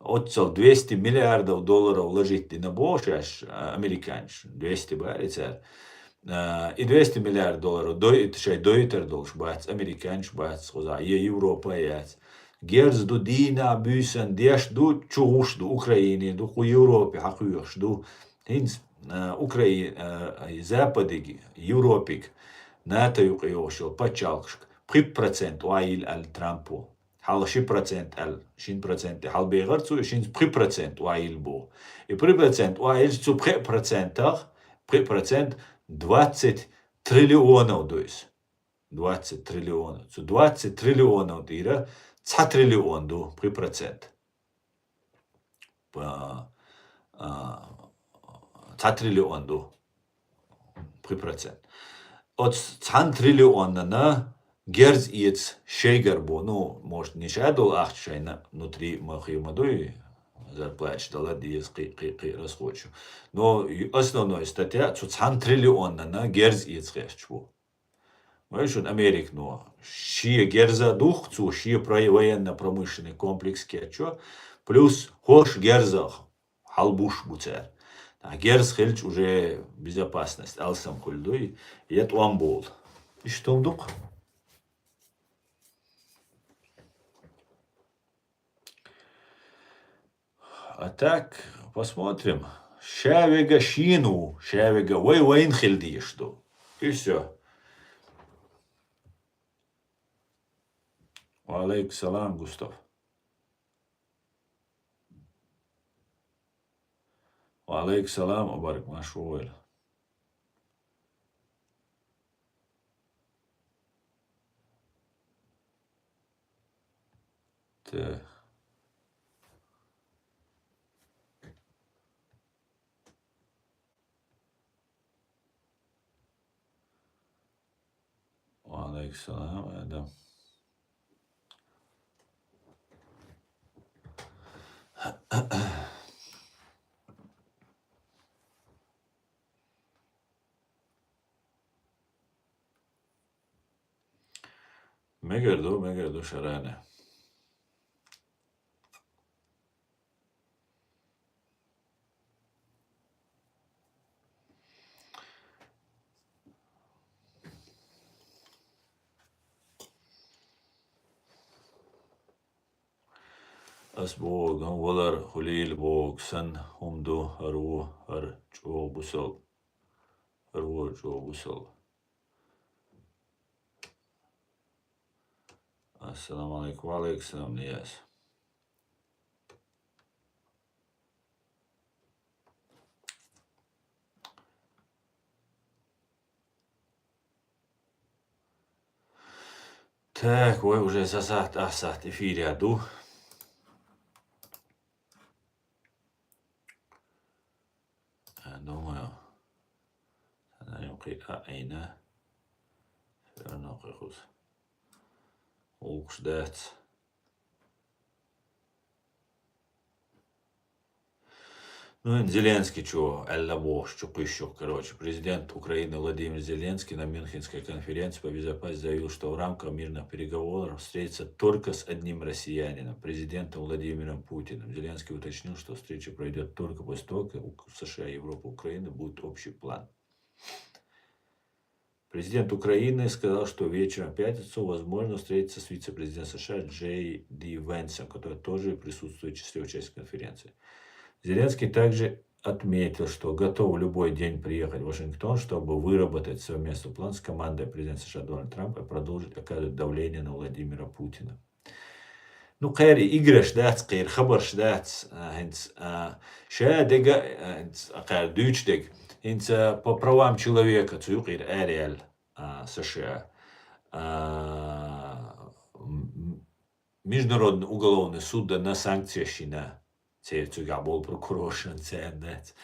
Отцел 200 миллиардов долларов ложить на бош, американец, 200 барицер. И 200 миллиард долларов дойтер долж бац, американец бац, хоза, Европа яц. Герз ду дина бюсен, деш ду чуш ду Украине, ду ху Европе хахуеш, ду хинс Украине, Западеги, Европик, НАТО юқиошел, пачалкшк, 3% уаил ал Трампу. Хал 6% ал 6% хал бегарцу 3% уаил бо. И 3% уаил цу 3% 20 триллионов доис. 20 триллионов. Цу 20 триллионов дира 1 триллион ду 3%. 1 триллион ду 3%. От 1 триллиона герз иец шейгербо, ну, может, не шадол ахчайна внутри махимадуи зарплач дала диез расхочу. Но основная статья, что 1 триллиона герз иец хэшчбо. Знаешь, Америк, ну, шия герза дух, шия военно-промышленный комплекс кечо, плюс хош герзах халбуш буцер. А герз хельч уже безопасность, алсам хульдуй, и это он был. И что он дух? А так, посмотрим. Шавега шину, шавега вейн хельдишту. И все. Валейкум салам, Густав. Валейкум салам, Абарак Машуэль. Так. Валейкум салам, Адам. Megerdo Sharane. Asbog, Walar, Hulil, Bog, San, Humdo, Haru, Har, Joe Busel. Haru, Joe Busel. Assalamu alaikum, wa alaikum salam, yes. Так, ой, уже засад, асад, эфир ряду. Думаю, айна, все равно хус. Улкшдец. Ну, Зеленский, что, Эллабош, что пыщук, короче. Президент Украины Владимир Зеленский на Мюнхенской конференции по безопасности заявил, что в рамках мирных переговоров встретится только с одним россиянином, президентом Владимиром Путиным. Зеленский уточнил, что встреча пройдет только после того, как у США, Европы, Украины будет общий план. Президент Украины сказал, что вечером в пятницу возможно встретиться с вице-президентом США Джей Ди Венсом, который тоже присутствует в числе участников конференции. Зеленский также отметил, что готов в любой день приехать в Вашингтон, чтобы выработать совместный план с командой президента США Дональда Трампа и продолжить оказывать давление на Владимира Путина. Ну, Кэри, играш дац, Кэри, хабарш дац, ша дега, Кэри, дючдег, по правам человека, цюкир, Ариэль, США, Международный уголовный суд на санкции Шина. Церцуга был прокуроршен ценнет.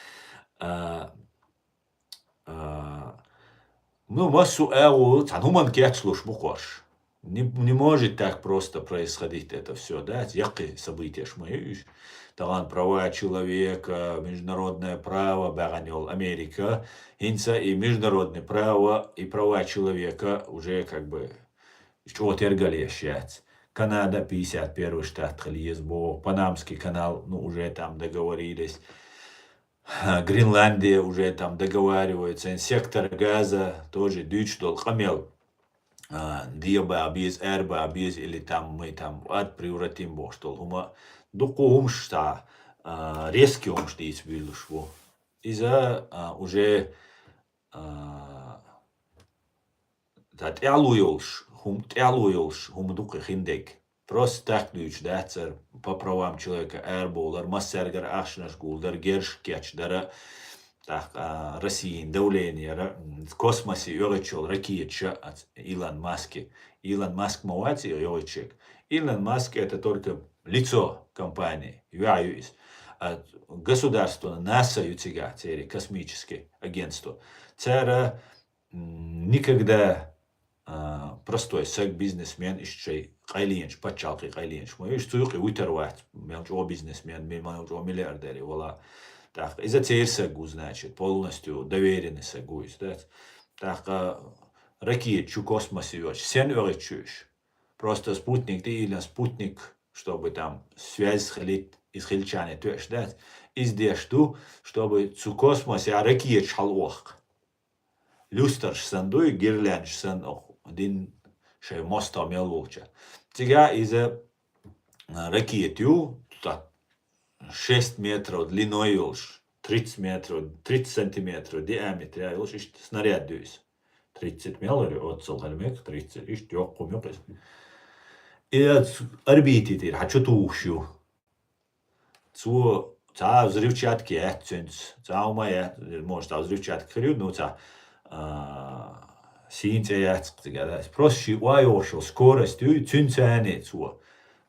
Ну, массу тануман кетслуш букош. Не может так просто происходить это все, да? Яки события шмаешь. Талант права человека, международное право, баганил Америка, инца и международное право и права человека уже как бы что тергалещать. Канада 51 штат Хальезбо, Панамский канал, ну уже там договорились. Гренландия уже там договаривается, сектор газа тоже дючдол хамел. Диаба обез эрба обез или там мы там от превратим боштол. Ума дуку умшта резкий умштиц билушво. Из-за уже тялуйолш хум дука хиндек. Просто так дюч дацер по правам человека эрболар массергер ашнаш гулдар герш кетч дара так Россиин давление в космосе йогачол ракетча от Илон Маски. Илон Маск мовати йогачек. Илон Маск это только лицо компании. Юаюис. Государство НАСА ютига, космическое агентство. Цера никогда простой сек бизнесмен ищей кайлинч, пачалки кайлинч. Мы ищу и утервать. Мелчо бизнесмен, мелчо миллиардер, вала. Так, из-за сагу, значит, полностью доверенный сагу, да. Так, ракетчу космосе вёч, сен чуешь. Просто спутник, ты или спутник, чтобы там связь с хильчане, тёш, да. Издешь ту, чтобы цу космосе, ракет шалох. Люстерш сандуй, гирлянш сан один шей моста мелволча. Тига из-за ракетю, 6 метров длиной юлш, 30 метров, 30 сантиметров диаметр, юлш ишт снаряд дюйс. 30 мелори, от салхальмек, 30, ишт ёк кумёк. И орбититир, хочу тухшу. Цу, взрывчатки этцинц, умая, может, взрывчатки хрюд, ну, синце яцктига, просто уайошел скоростью, цинцане, цу.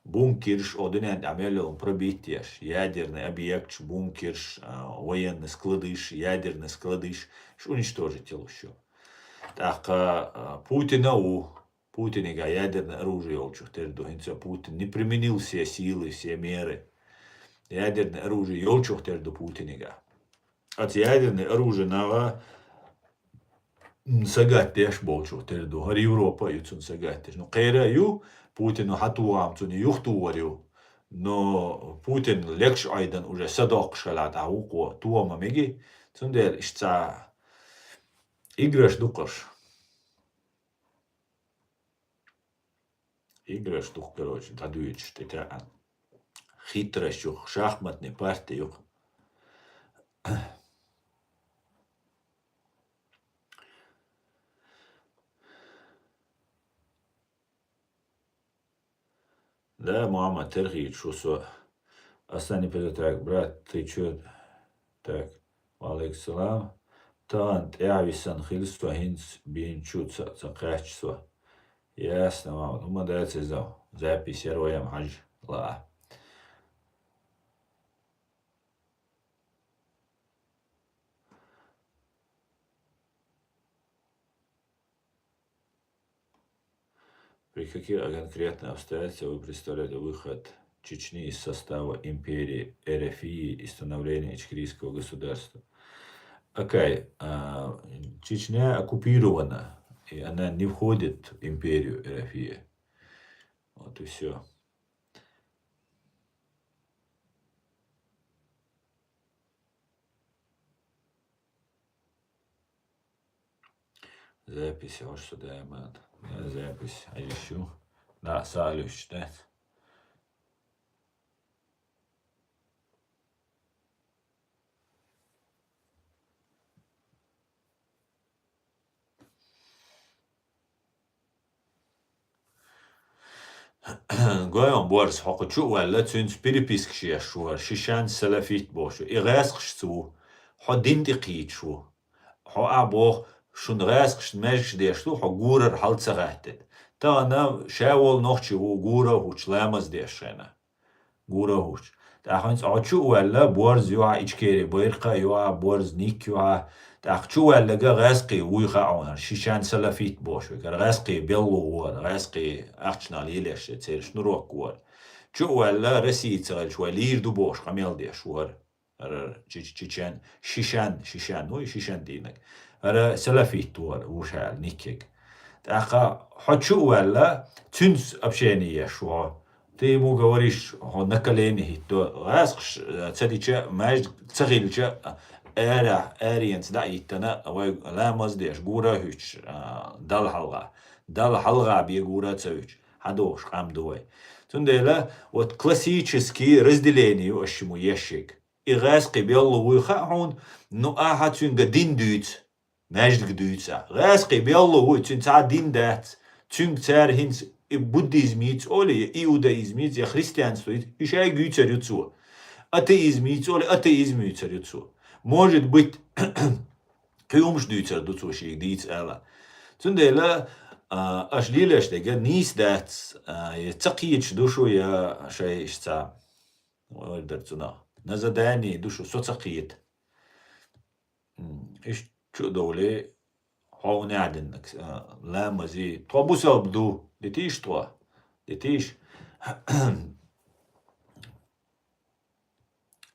Бункерш, один амелил пробитиеш, ядерный объект, бункерш, военный складыш, ядерный складыш, уничтожить его еще. Так, Путинига ядерное оружие, Путин не применил все силы, все меры. Ядерное оружие, до Путинига. От ядерное оружие на сагаттеш болчу, терду, Европа юцун сагаттеш. Но кайра ю, Путину хатуам цуни юхтуарю, но Путин лекш айдан уже садок шалат ауко туама меги, цундер ишца играш дукаш. Играш дук, короче, тадуич, это хитрость, шахматный партий. Да, мама, терхит, шо Остань так, брат, ты чё? Так, алейкум. Тант, явисан хильство, хинц, бинчуца, цакачество. Ясно, мама. Ну, молодец, издал. Запись, роем, хадж. Ла. При каких конкретных обстоятельствах вы представляете выход Чечни из состава империи РФИ и становление ичкерийского государства? Окей, Чечня оккупирована, и она не входит в империю РФИ. Вот и все. Запись, вот сюда я мат. Запись, а еще. Да, салю читать. Гоем борс хокочу вала цунс переписк шиашуар шишан салафит бошу. И гасхшцу. Ходин дикичу. Хо або шун гасхш меж дешту хо гурар халцагатет. Та она шавол нохчи у гура хуч ламаз дешена. Гура хуч. Та ханс ачу вала борз юа ичкери бирка юа борз ник юа Так чуаллага гасқи уйхаун шишан салафит бош гасқи беллуор гасқи ахчнал илеш цер шнурокуор чуалла расийцал чуалир ду бош камелде шуар чичен шишан ну и шишан динак ара салафит туар ушал никек таха хочуалла цюнс общение шуа ты ему говоришь он на колени то гасq цадича маж цагилча Arians da itana la mazdesh gura hüç dal halga bir gura цевич hadош камдуй. Тундела вот классические разделения ощему ящик. И гасqi беллу уйхаун ну ахатюнга дин дүйц мәждг дүйца. Гасqi беллу уйцун ца дин дат цюнг цар хинц и буддизмиц оли иудаизмиц я христианствует ишай гүйцарюцу. Атеизмиц оли атеизмиц Может быть, кюмш дүйцер дуцуши диц эла. Тундела аш лилеш дега нис дат цакиич душу я шайшца. Ойдерцуна. На задании душу соцакиет. Иш чудовле хауне аденнак. Ламази тобусал бду. Детиш то. Детиш.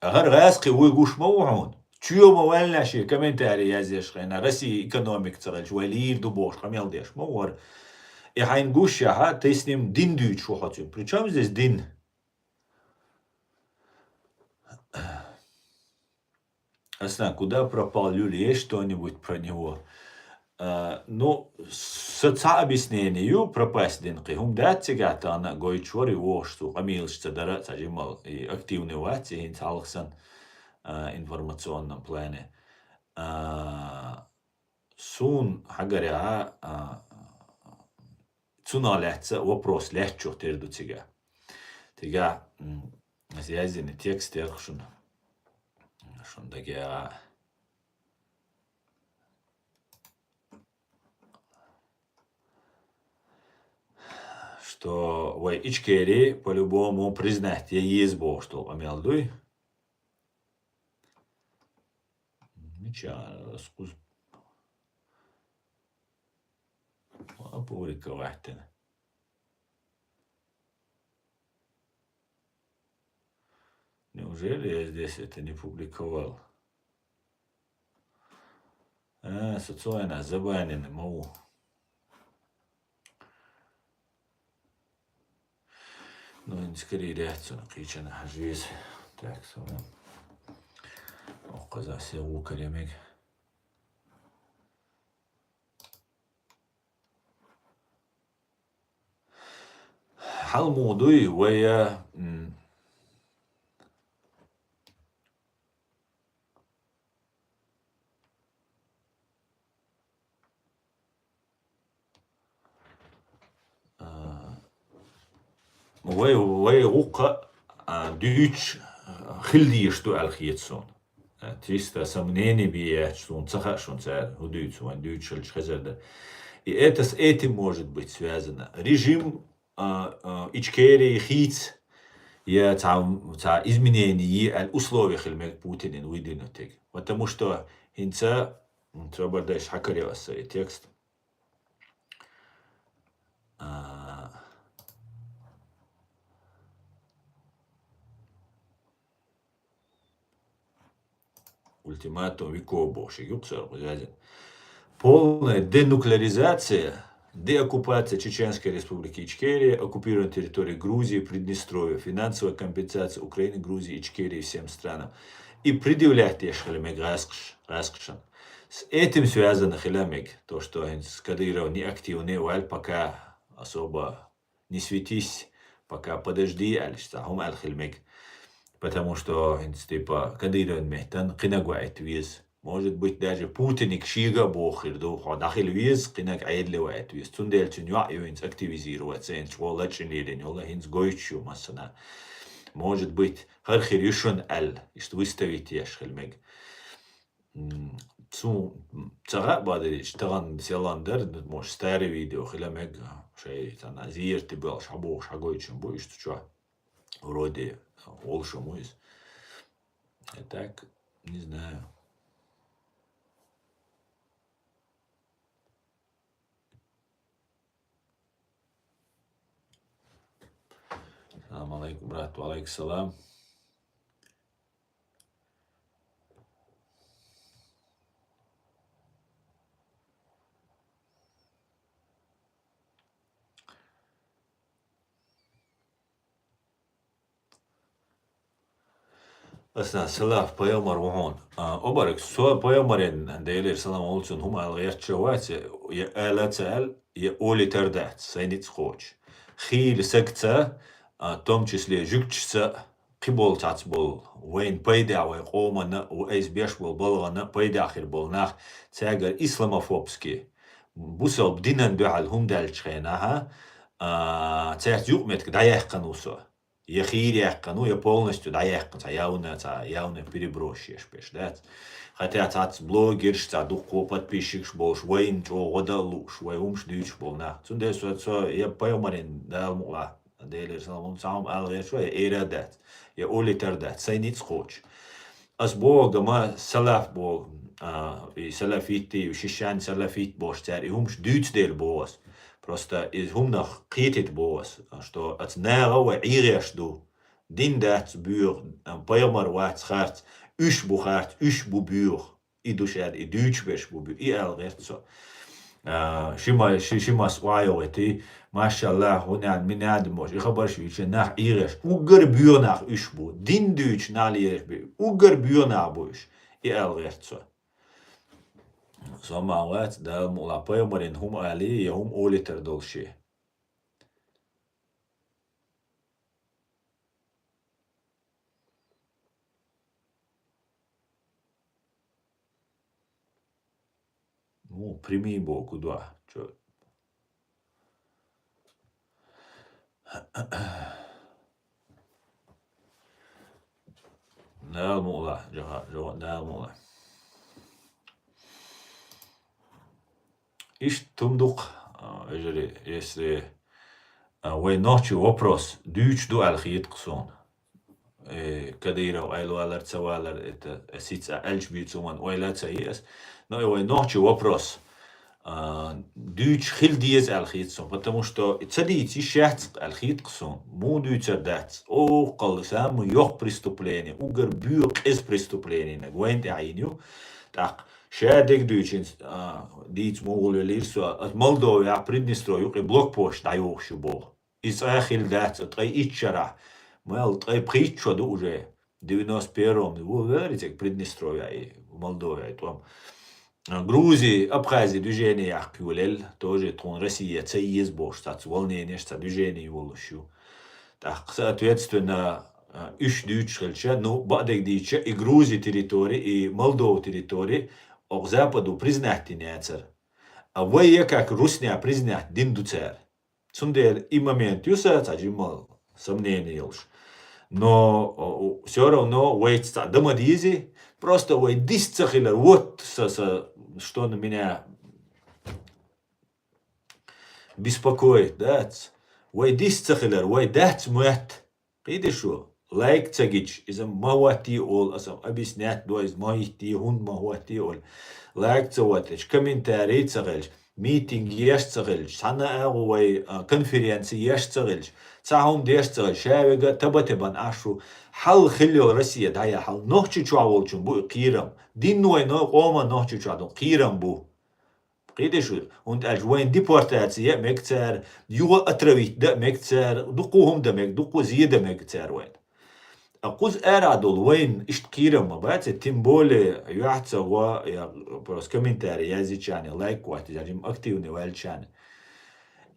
Агар гасqi уйгуш моуун. Чьё мовальнаши комментарии язеш хайна Россия экономик цараль валир дубош хамел деш мовар и хайн гуша ха ты с ним дин дють шо хочу. Причем здесь дин? Асна, куда пропал Люли? Есть что-нибудь про него? Ну, соца объяснению пропасть динки. Хум датцигата она гойчвори вошту амилшца дара цажимал и активный вати ин салхсан информационном плане. Сун хагаря цуна лехца вопрос лехчо терду тига. Тига зязины текст ерхшун. Шун дагя что вай ичкери по-любому признать я есть бог, что амелдуй. Ничего, скуз. Опубликовать. Неужели я здесь это не публиковал? Социально забанены, могу. Ну, скорее реакцию на кричана хажвиз. Так, sonra. Оказался у калемек. الموضوع وهي وهي وقع ديتش خلدي что алхиетсон. 300 сомнений бия, что он цахашон царь, удуется, он дуется хазарда. И это с этим может быть связано. Режим ичкери хиц я изменение условий хельмек Путин выдвинутых. Потому что инца треба дальше хакареваса и текст. Ультиматум веков боши. Полная денуклеаризация, деоккупация Чеченской республики Ичкерия, оккупированной территории Грузии, Приднестровья, финансовая компенсация Украины, Грузии, Ичкерии всем странам. И предъявлять Ешхалемек Раскшан. С этим связано Хелемек, то, что Кадыров не активный, валь пока особо не светись, пока подожди, аль-Штахум аль-Хелемек. Потому что, типа, Кадыров мехтан, кинагуайт виз. Может быть, даже Путиник шига бохирду, ходахил виз, кинаг айдлевайт виз. Тундел тюнья юинс активизироваться, инс волачен лилин, ола инс гойчу массана. Может быть, хархир юшон аль, что выставить ешхельмег. Цара бадырич, таган селандер, может, старый видео, хилемег, шей, тана, зир, ты был, шабох, шагойчен, боишь, что, вроде, олша муис. И так, не знаю. Assalamu alaikum, bratu, alaikum salam. Asna salaf payamar وهون obarek so payamarin deilir salam olsun hum algayatchawat ya alatsal ya олитардат сайнит хоч хил секца том числе жукчса қибол тацбол вейн пайда вай қомана уэйс бешбол болгана пайда ахир болнах цагар исламофобски бусал бдинан дуал хум дальчхенаха цех юкмет даяхканусо я хиряхкану я полностью даяхкан явно перебросишь пеш да хотя тац блогерш та дуко подписчик болш вейн чо годалуш вей умш дюч болна цунде со я поймарин далмула дейлер салон сам алгешо эрадат я олитардат сайнит хоч as bog ma salaf bog и салафити и шишан салафит бош цар и humш дюч дел бос просто из humnach qitit bos что at nara wa ireshdu din dat buur payamar wat gaat us bugaart us buur I dushad I duch besh buur I algert so shima swayoti mashallah huna min admosh I khabar shwi nach iresh ugar buur nach us bu din duch nalier ugar buur nach bush I algert so Som awat da mula payamarin hum ali ya hum oliter dolshi. Ну, прими бог куда. Чё? Da mula, da mula. Иш тумдук, если вы ночью вопрос, дюч ду алхит ксон. Кадира айлу аларцавалар, это сица альчбицуман, ойлацаиес. Но вы ночью вопрос, дюч хилдиез алхит ксон, потому что цадити шахт алхит ксон, му дюча дат, о калсам ёх преступление, угар бюк из преступления, гвент айню, так. Шадик дүйчин дийц моголия лирсу от Молдовия Приднестровье юқи блокпост дайохшу бол. Из ахил дат тай ичара. Мел тай притчоду уже 91-м. Вы верите, Приднестровье и Молдовия там. Грузии, Абхазии движение яхкюлел тоже тон Россия цейез бош, тац волнение, что движение волощу. Так, соответственно, иш дүйчхелча, ну бадек дича и Грузии территории, и Молдова территории о Западу признать нецер. А вы как Русня признать диндуцер. Цундер и момент юса таджимал сомнение лишь. Но все равно вы дамадизи просто вы дисцахилер вот что на меня беспокоит, да? Вы дисцахилер, вы дать муэт. Видишь что? Like цагич изам мавати ол асам объяснять доиз маити хун мавати ол like цагатич комментарий цагэлж митинг еш цагэлж сана агуй конференции еш цагэлж цахун деш цагэлж шавега табатебан ашу хал хилл Россия дая хал нохчи чуаволчун бу қирам динной но qoма нохчи чуадун қирам бу قيدش und als وين deportatie مكتر يو اترويت ده مكتر دقوهم ده مك دقو زياده مكتر وين أقوز أرادول وين إشتكيرم مبات تيم более يعتى و يا بروس كومنتاري يازي чане лайк وات جاجم активный вал чане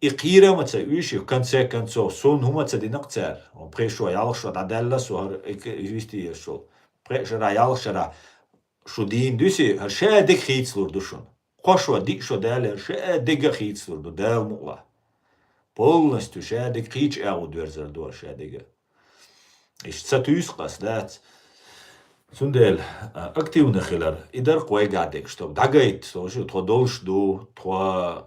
إقيرم تسويش конце концов сон хума цадинактер он пришел ялшо дадалла сор вести шел пришел ялшара шудин дуси шадик хитслур душун Хошо дик шо далер шадик хитслур дал мула полностью шадик хич аудверзер дор шадига Иш цатюсқас, да, сундел активный хилар, идар кой гадек, что дагайт, что же то должду, то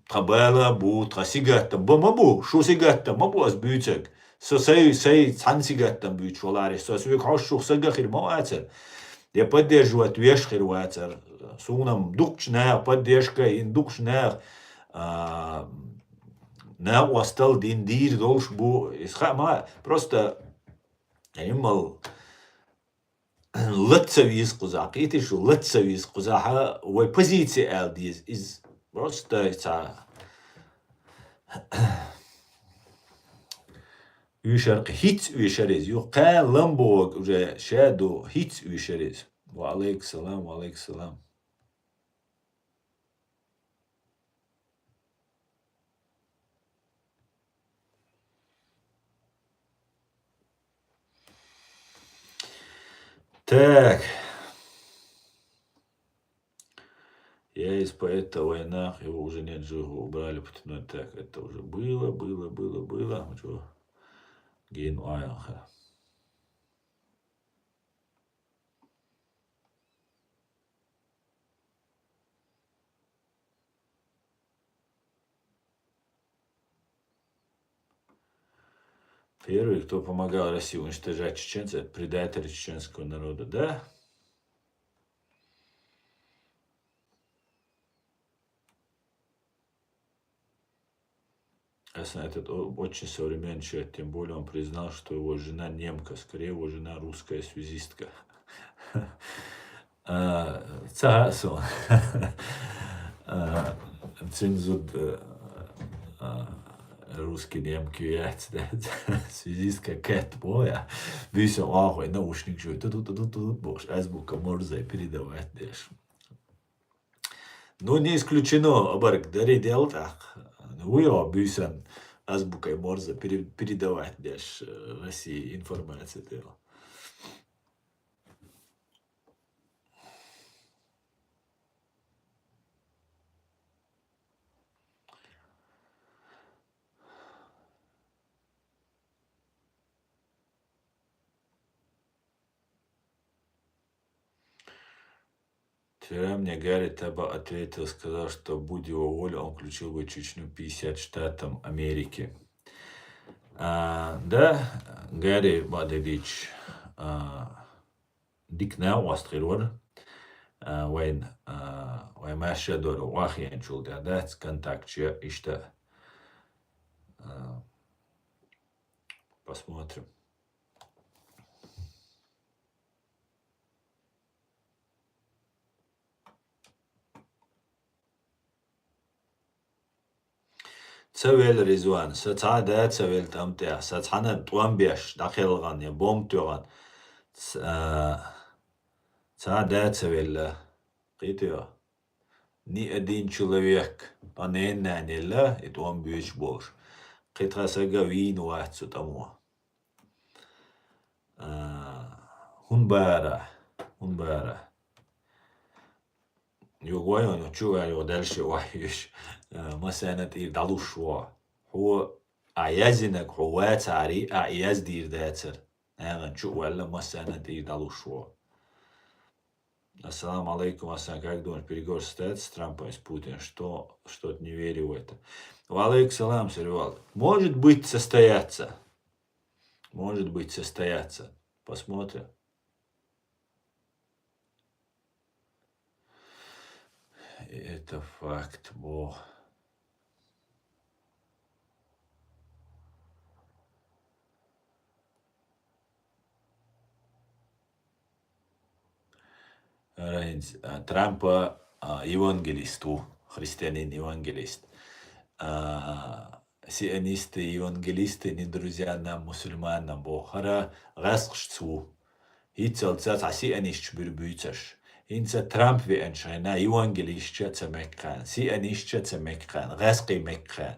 табела бу, то сигатта, бу, шо сигатта, мабу аз бютек, сей цан сигатта бют шолари, свек хошу сага хир маатер, я поддерживаю веш хир ватер, сунам дукчнер, поддержка ин дукчнер, ne wastal din dir dolş bu ma просто animal лицевиз кузак. Это что лицевиз кузаха в позиции LDS из просто это Üşerk hiç üşeriz. Yok Lamborg уже şado hiç üşeriz. Ve aleykümselam ve aleykümselam. Так. Я из поэта о войнах, его уже нет живого, убрали путной. Так, это уже было. Что? Гейн Айаха. Первый, кто помогал России уничтожать чеченцев, это предатели чеченского народа. Да? Ясно, этот очень современный человек, тем более он признал, что его жена немка, скорее его жена русская связистка. Цасон. Цинзуд русский немки яйца, связистка Кэт Боя. Висел ахуй, наушник жует. Тут, боже, азбука Морзе передавать дальше. Ну, не исключено, Абарк, дари делал так. Ну, бюсен азбукой Морзе передавать дальше России информацию делал. Вчера мне Гарри Таба ответил, сказал, что будь его воля, он включил бы Чечню 50 штатам Америки. Да, Гарри Бадевич дикна уастрилор, вайн машадор уахьян чулда, да, контактче ишта. Посмотрим. Цавел Резван, сацада цавел тамтя, сацхана туамбеш, дахелган, я бомтюган. Цада цавел, қитио. Ни один человек, паненна нелла, и туамбеш бош. Қитрасага вин уатсу таму. Хунбара. يوغوين شو يعني ودلش وحيش مثلا تير دالو شوا هو أعيازنك هو تعري أعياز دير داتر يعني شو ولا مثلا تير دالو شوا. Ассаламу алейкум, Асан, как думаешь, переговор состоится с Трампом и с Путиным? Что-то не верю в это. Валейкум салам, Сервал. Может быть состояться. Посмотрим. Это факт, бо. Трампа евангелисту, христианин-евангелист. Сионисты, евангелисты, не друзья нам, мусульманам, бо. Хара расхшцу. Хитцалцат, а сионист бюрбюцаш. Инца Трамп ви эншайна евангелистча цамеккан, сионистча цамеккан, расқи меккан.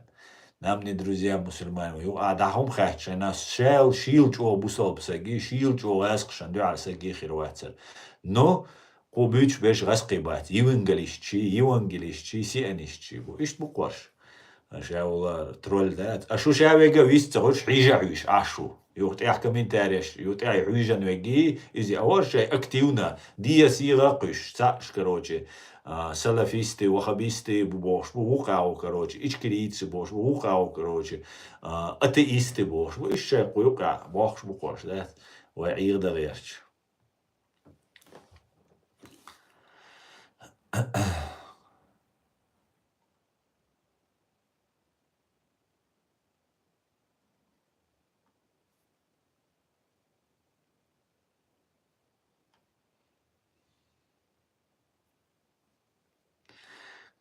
Нам не друзья мусульмане. Дахум хачана шел шилчо бусал псаги, шилчо расқшан дуа саги хирватер. Но قوبيتش باش غاسقيبات евангелистчи сионистчи бу иш букваш ашаула тролл дат ашу шавега вистгош хижавиш ашу يوقت комментариеш يوقت حويجان وجي إذا أول شيء أكتيونا دي سيرة قش تاش كروتشي سلفيستي وخبيستي بوش بوقعو كروتشي إيش كريتس بوش بوقعو كروتشي أتيستي بوش وإيش شيء يوقع بوش بوقش ده وعير ده غيرش.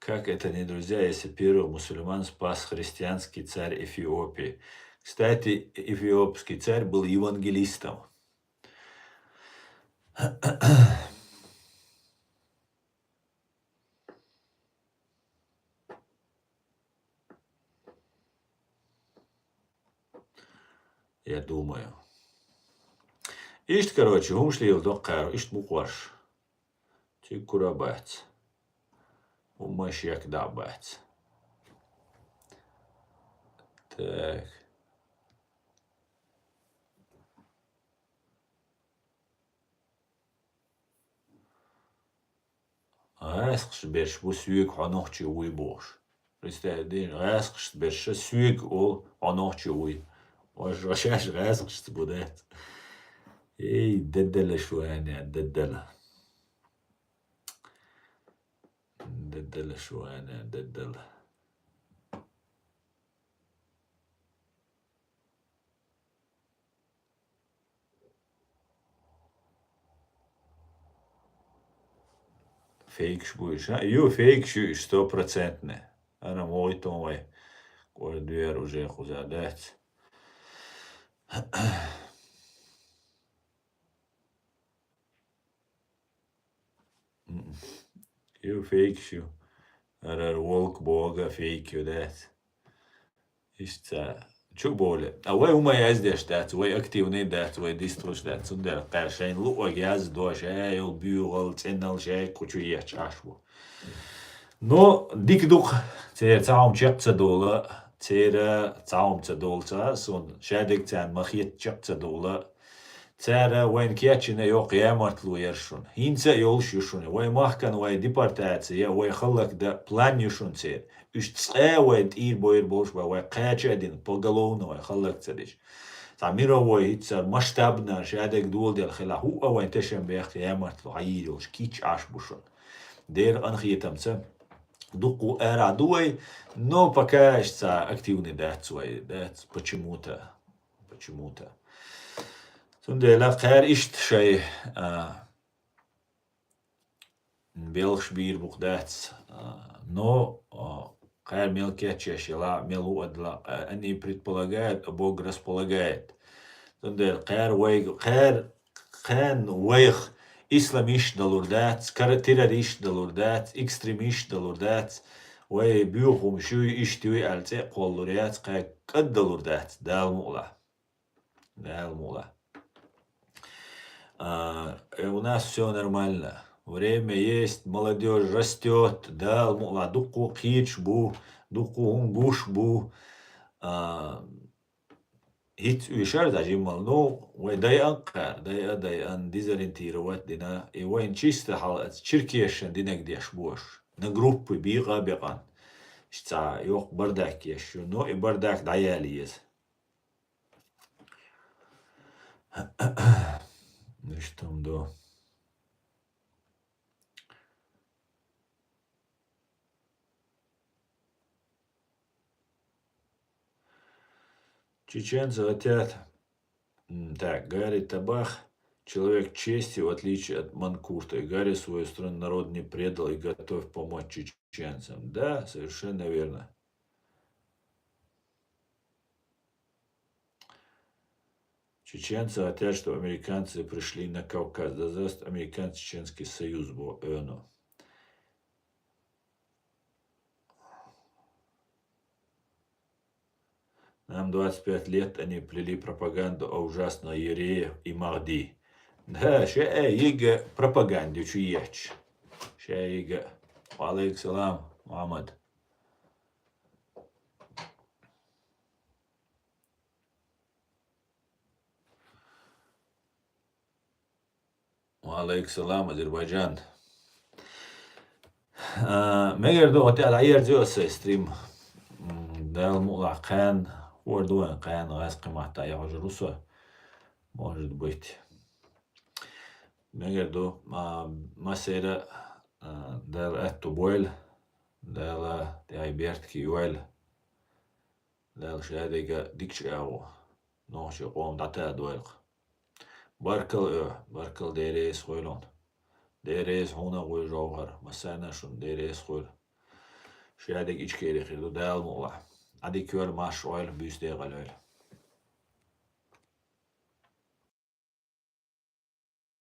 Как это не друзья, если первых мусульман спас христианский царь Эфиопии? Кстати, эфиопский царь был евангелистом. Я думаю. Ишт, короче, умшлил докар, ишт мукваш. Тикурабац. Умаш як дабац. Так. Асқш берш, bu сүйек анохчы уй бош. Представляешь, асқш берш, сүйек ол анохчы уй. وشاش غاسق شتبودات. ايه ددلة شوانة ددلة. ددلة شوانة ددلة. Фейк шбуешь, а? Ю фейк шуешь 100%. Она мой томой. Кой дверь уже хузадать. Ю фейк шу. Arar волк бога фейк юдать. Ишта. Чу более. А вы ума яздеш дать, вы активный дать, вы диструш дать. Сундер каршайн луаг яз дош, эл бюгал, ценнал шай, кучу еш ашву. Но дик дух, тер цаум чепца дола, тер цаум цадолца, сон шадик цан махит чепца дола. ترى وين كياتشنا يو قيامات لو يرشون هينسا يولش يشون وين ماهكن وين ديبارتاتسيا وين خلق دا بلان يشون تير اش تسقى وين تير بوير بوش با وين قاچا دين بلغلون وين خلق تدش تعميرا وين تصير مشتابنا شادك دول ديال خلا هو وين تشن بيخ قيامات لو عيدوش كيتش عاش بوشون دير انخيتمسا دقو ارا دوي но пока esta активный дат свой дат почему-то Сунделя қайр ишт шай белш бир буқдат но қайр мелкие чешила мелу адла они предполагают, а Бог располагает. Сунделя қайр вайг қайр қан вайг исламиш далурдат, террорист далурдат, экстремист далурдат, вай бюхум шуй иштуй алте қоллурият қай қад далурдат далмула. У нас все нормально. Время есть, молодежь растет, да, дуку хич бу, дуку унгуш бу. Хит уишар дажимал, ну, дай ан дизориентировать дина, и вайн чисто халат, чиркешен динек деш бош. На группы бига беган. Шта, йох бардак ещё, но и бардак даяли есть. Ну что там, да. Чеченцы хотят... Так, Гарри Табах, человек чести, в отличие от Манкурта. И Гарри свою страну народ не предал и готов помочь чеченцам. Да, совершенно верно. Чеченцы хотят, чтобы американцы пришли на Кавказ. Да заст Американо-Чеченский союз был ÖNO. Нам 25 лет они плели пропаганду о ужасной Ерее и Махди. Да, ша ига пропаганду чуеч. Ша ига. Алейк салам, Мухаммад. Алейк салам, Азербайджан. Мегер до хотят айер зёсы стрим. Дал мула кан. Ордуэн кан газ кымата яжы руса. Может быть. Мегер до масера дал эту бойль. Дал айбертки юэль. Дал шадига дикшау. Ноши قوم داتا دوالق. Баркал дерес хойлон. Дерес хуна гой жаугар. Масана шун дерес хойл. Şädek içki erikirdi, däl muğla. Adi köl maş oýl büýsdegi galöýl.